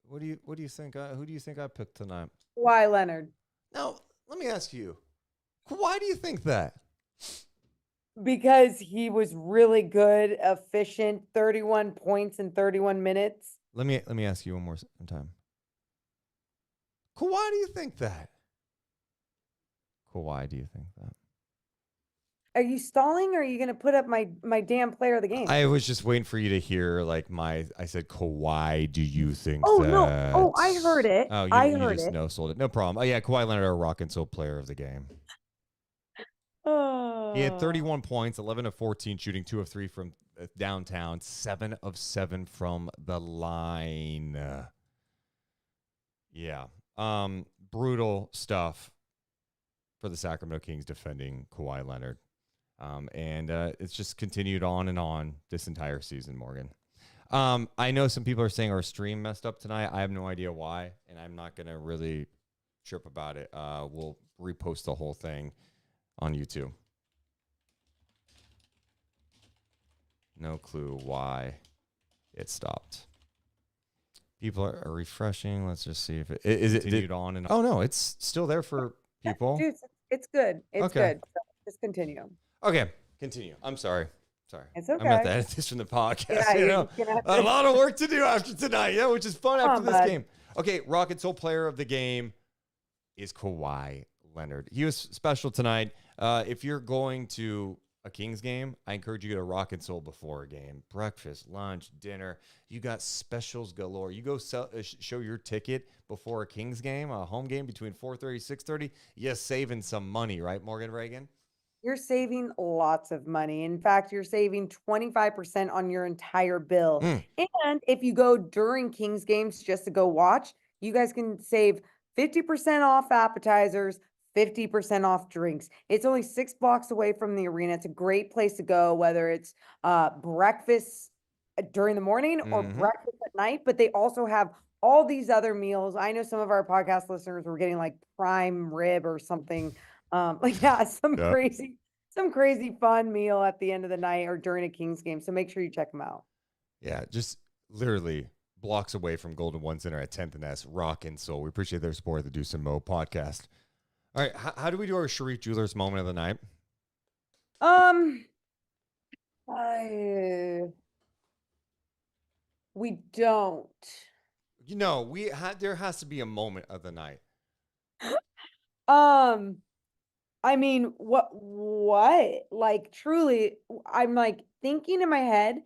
What do you think? Who do you think I picked tonight? Kawhi Leonard. Now, let me ask you, why do you think that? Because he was really good, efficient, 31 points in 31 minutes. Let me ask you one more time. Why do you think that? Why do you think that? Are you stalling, or are you going to put up my damn player of the game? I was just waiting for you to hear I said, Kawhi, do you think Oh, that? no. Oh, I heard it. Oh, I you heard just it. no-sold it. No problem. Oh, yeah, Kawhi Leonard, our rock and soul player of the game. Oh. He had 31 points, 11 of 14 shooting, 2 of 3 from downtown, 7 of 7 from the line. Yeah. Brutal stuff for the Sacramento Kings defending Kawhi Leonard. And it's just continued on this entire season, Morgan. I know some people are saying our stream messed up tonight. I have no idea why, and I'm not going to really trip about it. We'll repost the whole thing on YouTube. No clue why it stopped. People are refreshing. Let's just see if it is it continued on and on. Oh no, it's still there for people. Dude, it's good. It's Okay. good. So just continue. Okay, continue. I'm sorry. It's I'm going to have okay. to edit this from the podcast. Yeah, you know? you're gonna have A to- lot of work to do after tonight, yeah, which is fun Come after on, this bud. game. Okay, rock and soul player of the game is Kawhi Leonard. He was special tonight. If you're going to a Kings game, I encourage you to rock and soul before a game. Breakfast, lunch, dinner. You got specials galore. You go show your ticket before a Kings game, a home game between 4:30 6:30. You're saving some money, right, Morgan Reagan? You're saving lots of money. In fact, you're saving 25% on your entire bill. And if you go during Kings games just to go watch, you guys can save 50% off appetizers, 50% off drinks. It's only 6 blocks away from the arena. It's a great place to go, whether it's breakfast during the morning or breakfast at night, but they also have all these other meals. I know some of our podcast listeners were getting like prime rib or something. Some crazy fun meal at the end of the night or during a Kings game. So make sure you check them out. Yeah, just literally blocks away from Golden One Center at 10th and S, Rock and Soul. We appreciate their support of the Deuce and Mo podcast. All right, how do we do our Sharif Jewelers moment of the night? We don't. You know, there has to be a moment of the night. I mean, what? Like, truly, I'm like thinking in my head,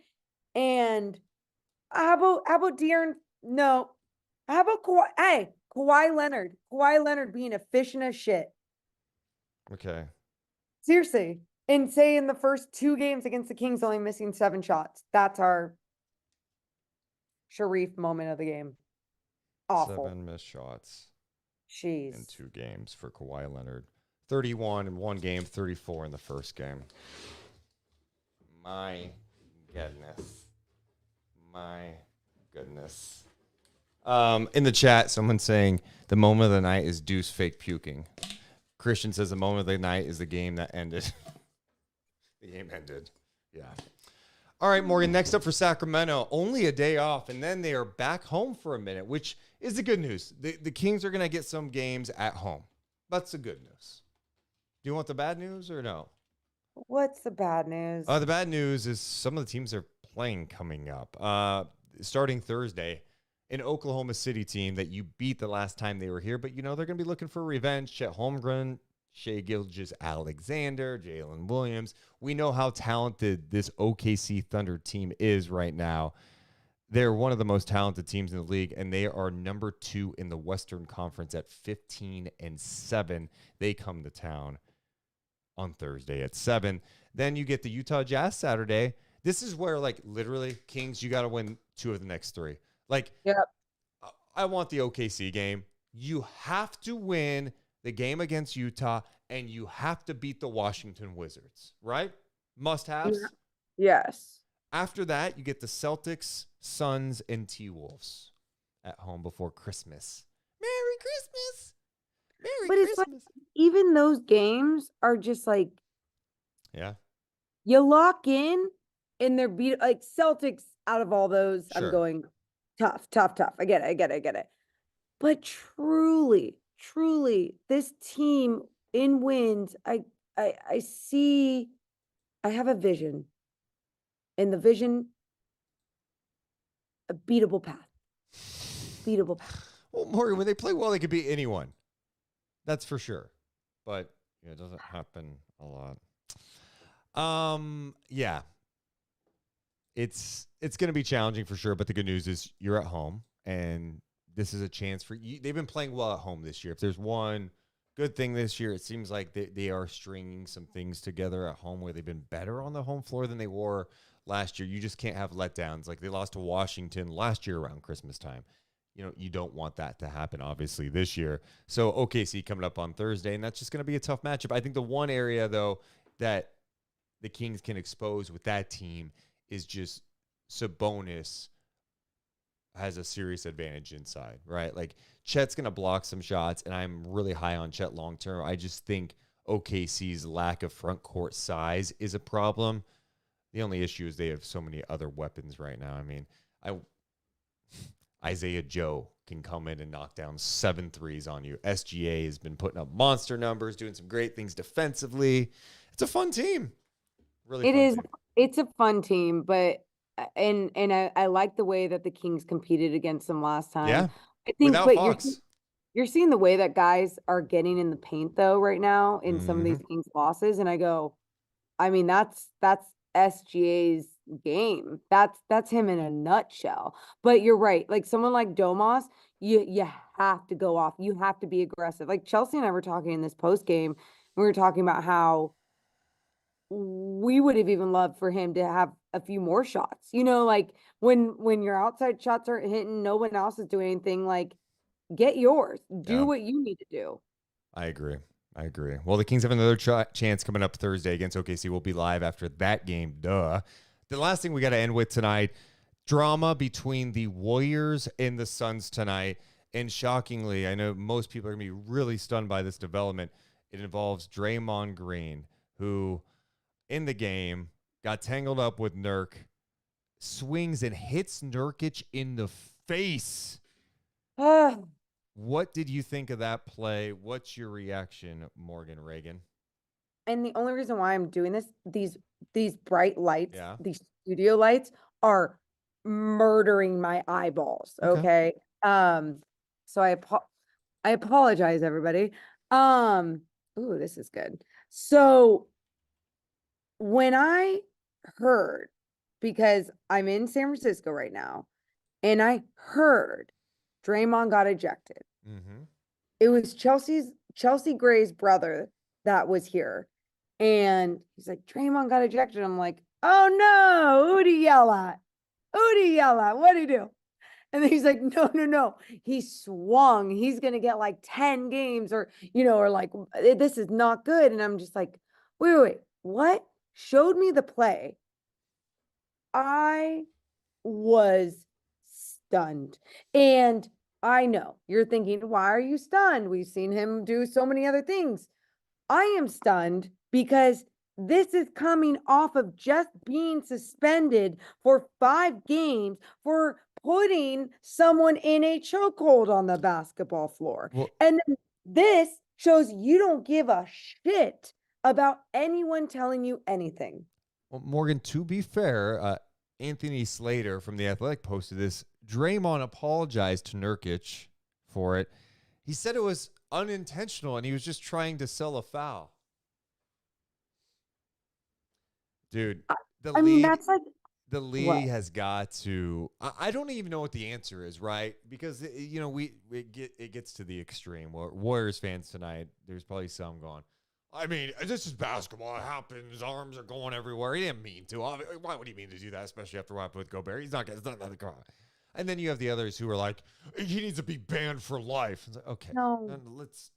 and how about De'Aaron? No, how about Kawhi? Hey, Kawhi Leonard being efficient as shit. Okay. Seriously, and say in the first 2 games against the Kings, only missing 7 shots. That's our Sharif moment of the game. Awful. 7 missed shots. Jeez. In 2 games for Kawhi Leonard. 31 in 1 game, 34 in the first game. My goodness. In the chat, someone's saying the moment of the night is Deuce fake puking. Christian says the moment of the night is the game that ended. The game ended. Yeah. All right, Morgan, next up for Sacramento, only a day off, and then they are back home for a minute, which is the good news. The Kings are going to get some games at home. That's the good news. Do you want the bad news or no? What's the bad news? The bad news is some of the teams are playing coming up. Starting Thursday, an Oklahoma City team that you beat the last time they were here, but they're going to be looking for revenge. Chet Holmgren, Shai Gilgeous-Alexander, Jalen Williams. We know how talented this OKC Thunder team is right now. They're one of the most talented teams in the league, and they are number 2 in the Western Conference at 15-7. They come to town on Thursday at 7. Then you get the Utah Jazz Saturday. This is where, literally, Kings, you got to win 2 of the next 3. Yep. I want the OKC game. You have to win the game against Utah, and you have to beat the Washington Wizards, right? Must-haves? Yes. After that, you get the Celtics, Suns, and T-Wolves at home before Christmas. Merry Christmas! Merry Christmas! It's even those games are just yeah. You lock in, and they're Celtics out of all those. Sure. I'm going tough. I get it. But truly, this team in wins, I see, I have a vision. And the vision, a beatable path. Well, Morgan, when they play well, they could beat anyone. That's for sure. But it doesn't happen a lot. Yeah. It's going to be challenging for sure, but the good news is you're at home, and this is a chance for you. They've been playing well at home this year. If there's one good thing this year, it seems like they are stringing some things together at home where they've been better on the home floor than they were last year. You just can't have letdowns. Like they lost to Washington last year around Christmas time. You don't want that to happen, obviously, this year. So OKC coming up on Thursday, and that's just going to be a tough matchup. I think the one area, though, that the Kings can expose with that team is just Sabonis has a serious advantage inside, right? Like Chet's going to block some shots, and I'm really high on Chet long term. I just think OKC's lack of front court size is a problem. The only issue is they have so many other weapons right now. I mean, Isaiah Joe can come in and knock down 7 threes on you. SGA has been putting up monster numbers, doing some great things defensively. It's a fun team. Really fun team. It's a fun team, but and I like the way that the Kings competed against them last time. Yeah. I think Without but Fox. you're seeing the way that guys are getting in the paint though right now in some of these Kings losses, and I go, I mean, that's SGA's game. That's him in a nutshell. But you're right. Like someone like Domas, you have to go off. You have to be aggressive. Like Chelsea and I were talking in this post game. We were talking about how we would have even loved for him to have a few more shots. Like when your outside shots aren't hitting, no one else is doing anything. Like get yours. Do what you need to do. I agree. Well, the Kings have another chance coming up Thursday against OKC. We'll be live after that game. Duh. The last thing we got to end with tonight, drama between the Warriors and the Suns tonight. And shockingly, I know most people are going to be really stunned by this development. It involves Draymond Green, who in the game got tangled up with Nurk, swings and hits Nurkic in the face. What did you think of that play? What's your reaction, Morgan Reagan? And the only reason why I'm doing this, these bright lights, Yeah. these studio lights are murdering my eyeballs. Okay. So I apologize, everybody. Ooh, this is good. So when I heard, because I'm in San Francisco right now, and I heard Draymond got ejected. Mm-hmm. It was Chelsea Gray's brother that was here. And he's like, Draymond got ejected. I'm like, oh no, who'd he yell at? What'd he do? And then he's like, no. He swung. He's going to get like 10 games or like, this is not good. And I'm just like, wait, what? Showed me the play. I was stunned. And I know you're thinking, why are you stunned? We've seen him do so many other things. I am stunned because this is coming off of just being suspended for 5 games for putting someone in a chokehold on the basketball floor. Well, and then this shows you don't give a shit about anyone telling you anything. Well, Morgan, to be fair, Anthony Slater from The Athletic posted this. Draymond apologized to Nurkic for it. He said it was unintentional and he was just trying to sell a foul. Dude, the league what? has got to. I don't even know what the answer is, right? Because it gets to the extreme. Warriors fans tonight, there's probably some going, I mean, this is basketball. It happens. Arms are going everywhere. He didn't mean to. Why would he mean to do that? Especially after what happened with Gobert. It's not the guy. And then you have the others who are like, he needs to be banned for life. It's like, okay, No. let's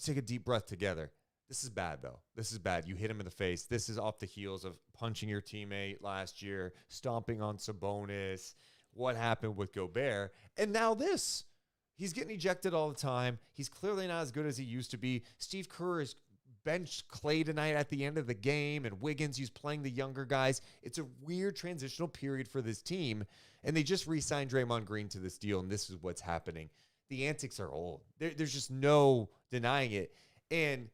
take a deep breath together. This is bad, though. This is bad. You hit him in the face. This is off the heels of punching your teammate last year, stomping on Sabonis, what happened with Gobert, and now this. He's getting ejected all the time. He's clearly not as good as he used to be. Steve Kerr is benched Clay tonight at the end of the game, and Wiggins, he's playing the younger guys. It's a weird transitional period for this team, and they just re-signed Draymond Green to this deal, and this is what's happening. The antics are old. There's just no denying it. And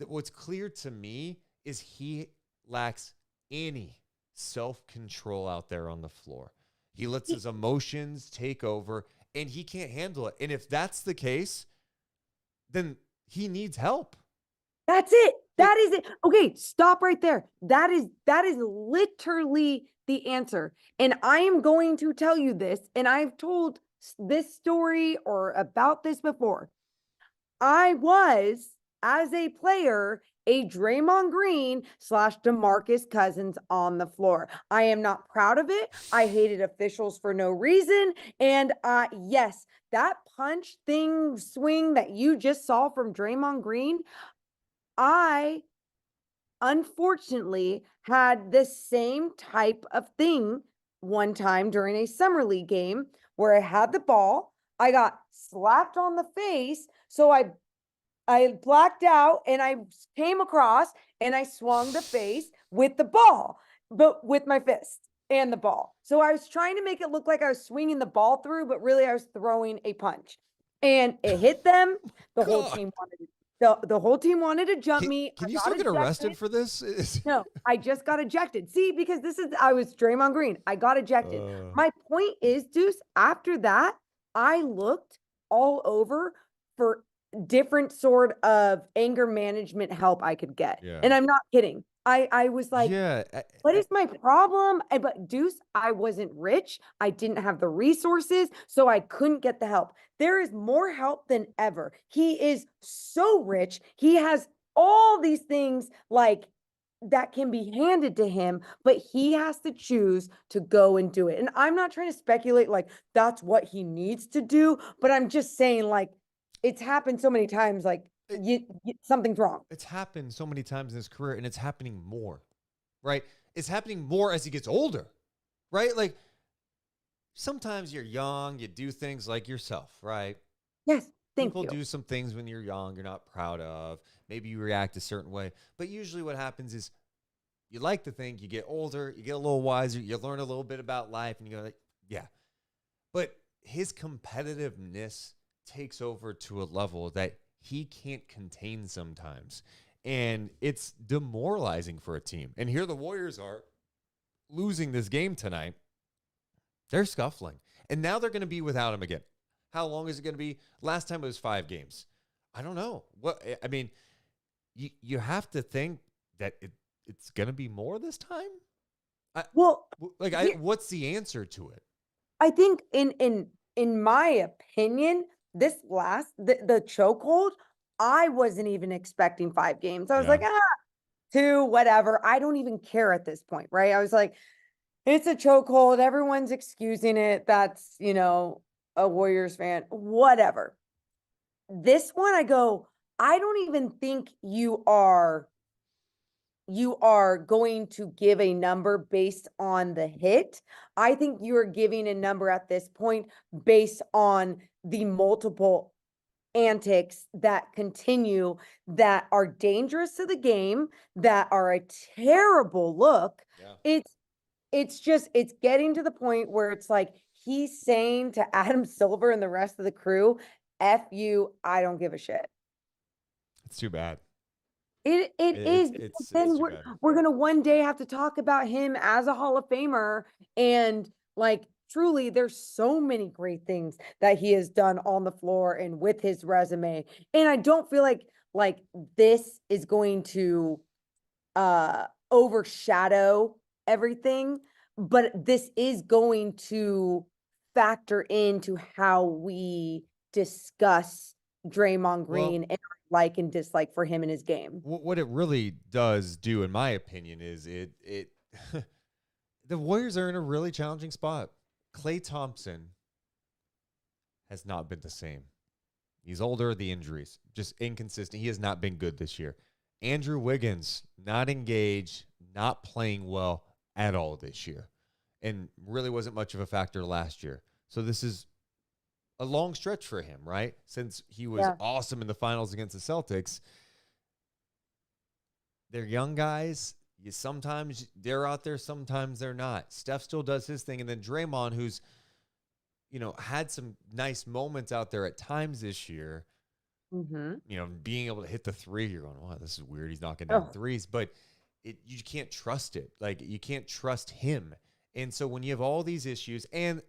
what's clear to me is he lacks any self-control out there on the floor. He lets his emotions take over, and he can't handle it. And if that's the case, then he needs help. That's it. That is it. Okay, stop right there. That is literally the answer. And I am going to tell you this, and I've told this story or about this before. I was, as a player, a Draymond Green / DeMarcus Cousins on the floor. I am not proud of it. I hated officials for no reason. And yes, that punch swing that you just saw from Draymond Green, I unfortunately had the same type of thing one time during a summer league game where I had the ball. I got slapped on the face. So I blacked out and I came across and I swung the face with the ball, but with my fist and the ball. So I was trying to make it look like I was swinging the ball through, but really I was throwing a punch and it hit them. The whole team wanted to jump me. Can you still get arrested for this? No, I just got ejected. See, because I was Draymond Green. I got ejected. My point is, Deuce, after that, I looked all over for different sort of anger management help I could get. Yeah. And I'm not kidding. I was like, Yeah. what is my problem? But Deuce, I wasn't rich. I didn't have the resources, so I couldn't get the help. There is more help than ever. He is so rich. He has all these things like that can be handed to him, but he has to choose to go and do it. And I'm not trying to speculate like that's what he needs to do, but I'm just saying like it's happened so many times like something's wrong. It's happened so many times in his career, and it's happening more, right? It's happening more as he gets older, right? Like sometimes you're young, you do things like yourself, right? Yes, thank People you. do some things when you're young you're not proud of. Maybe you react a certain way. But usually what happens is you like to think you get older, you get a little wiser, you learn a little bit about life, and you go like, yeah. But his competitiveness takes over to a level that he can't contain sometimes. And it's demoralizing for a team. And here the Warriors are losing this game tonight. They're scuffling. And now they're going to be without him again. How long is it going to be? Last time it was 5 games. I don't know. I mean, you have to think that it's going to be more this time. What's the answer to it? I think in my opinion, this the chokehold, I wasn't even expecting 5 games. I was like, 2, whatever. I don't even care at this point, right? I was like, it's a chokehold. Everyone's excusing it. That's, a Warriors fan, whatever. This one, I go, I don't even think you are going to give a number based on the hit. I think you are giving a number at this point based on the multiple antics that continue that are dangerous to the game, that are a terrible look. Yeah. It's getting to the point where it's like he's saying to Adam Silver and the rest of the crew, F you, I don't give a shit. It's too bad. It is. Then we're gonna one day have to talk about him as a Hall of Famer, and like truly, there's so many great things that he has done on the floor and with his resume, and I don't feel like this is going to overshadow everything, but this is going to factor into how we discuss Draymond Green and like and dislike for him in his game. What it really does do, in my opinion, is it the Warriors are in a really challenging spot. Klay Thompson has not been the same. He's older, the injuries, just inconsistent. He has not been good this year. Andrew Wiggins, not engaged, not playing well at all this year, and really wasn't much of a factor last year. So this is a long stretch for him, right? Since he was awesome in the finals against the Celtics. They're young guys. Sometimes they're out there, sometimes they're not. Steph still does his thing. And then Draymond, who's, had some nice moments out there at times this year, being able to hit the 3, you're going, wow, this is weird. He's knocking down threes, but you can't trust it. Like, you can't trust him. And so when you have all these issues, and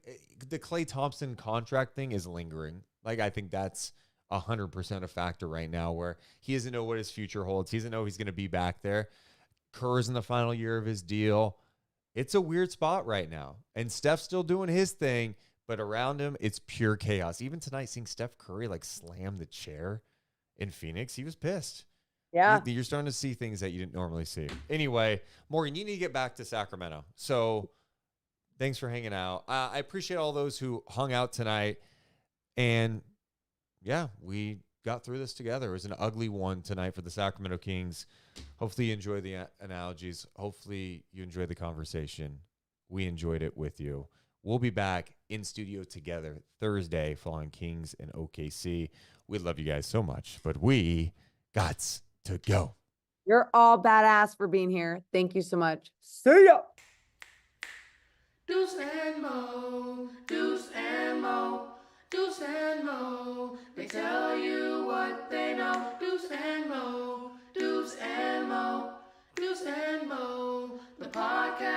the Klay Thompson contract thing is lingering, like I think that's 100% a factor right now, where he doesn't know what his future holds. He doesn't know if he's going to be back there. Kerr's in the final year of his deal. It's a weird spot right now. And Steph's still doing his thing, but around him, it's pure chaos. Even tonight, seeing Steph Curry slam the chair in Phoenix, he was pissed. Yeah. You're starting to see things that you didn't normally see. Anyway, Morgan, you need to get back to Sacramento. So thanks for hanging out. I appreciate all those who hung out tonight. And, yeah, we got through this together. It was an ugly one tonight for the Sacramento Kings. Hopefully you enjoy the analogies. Hopefully you enjoy the conversation. We enjoyed it with you. We'll be back in studio together Thursday following Kings and OKC. We love you guys so much, but we got to go. You're all badass for being here. Thank you so much. See ya. Deuce and Mo, Deuce and Mo, Deuce and Mo. They tell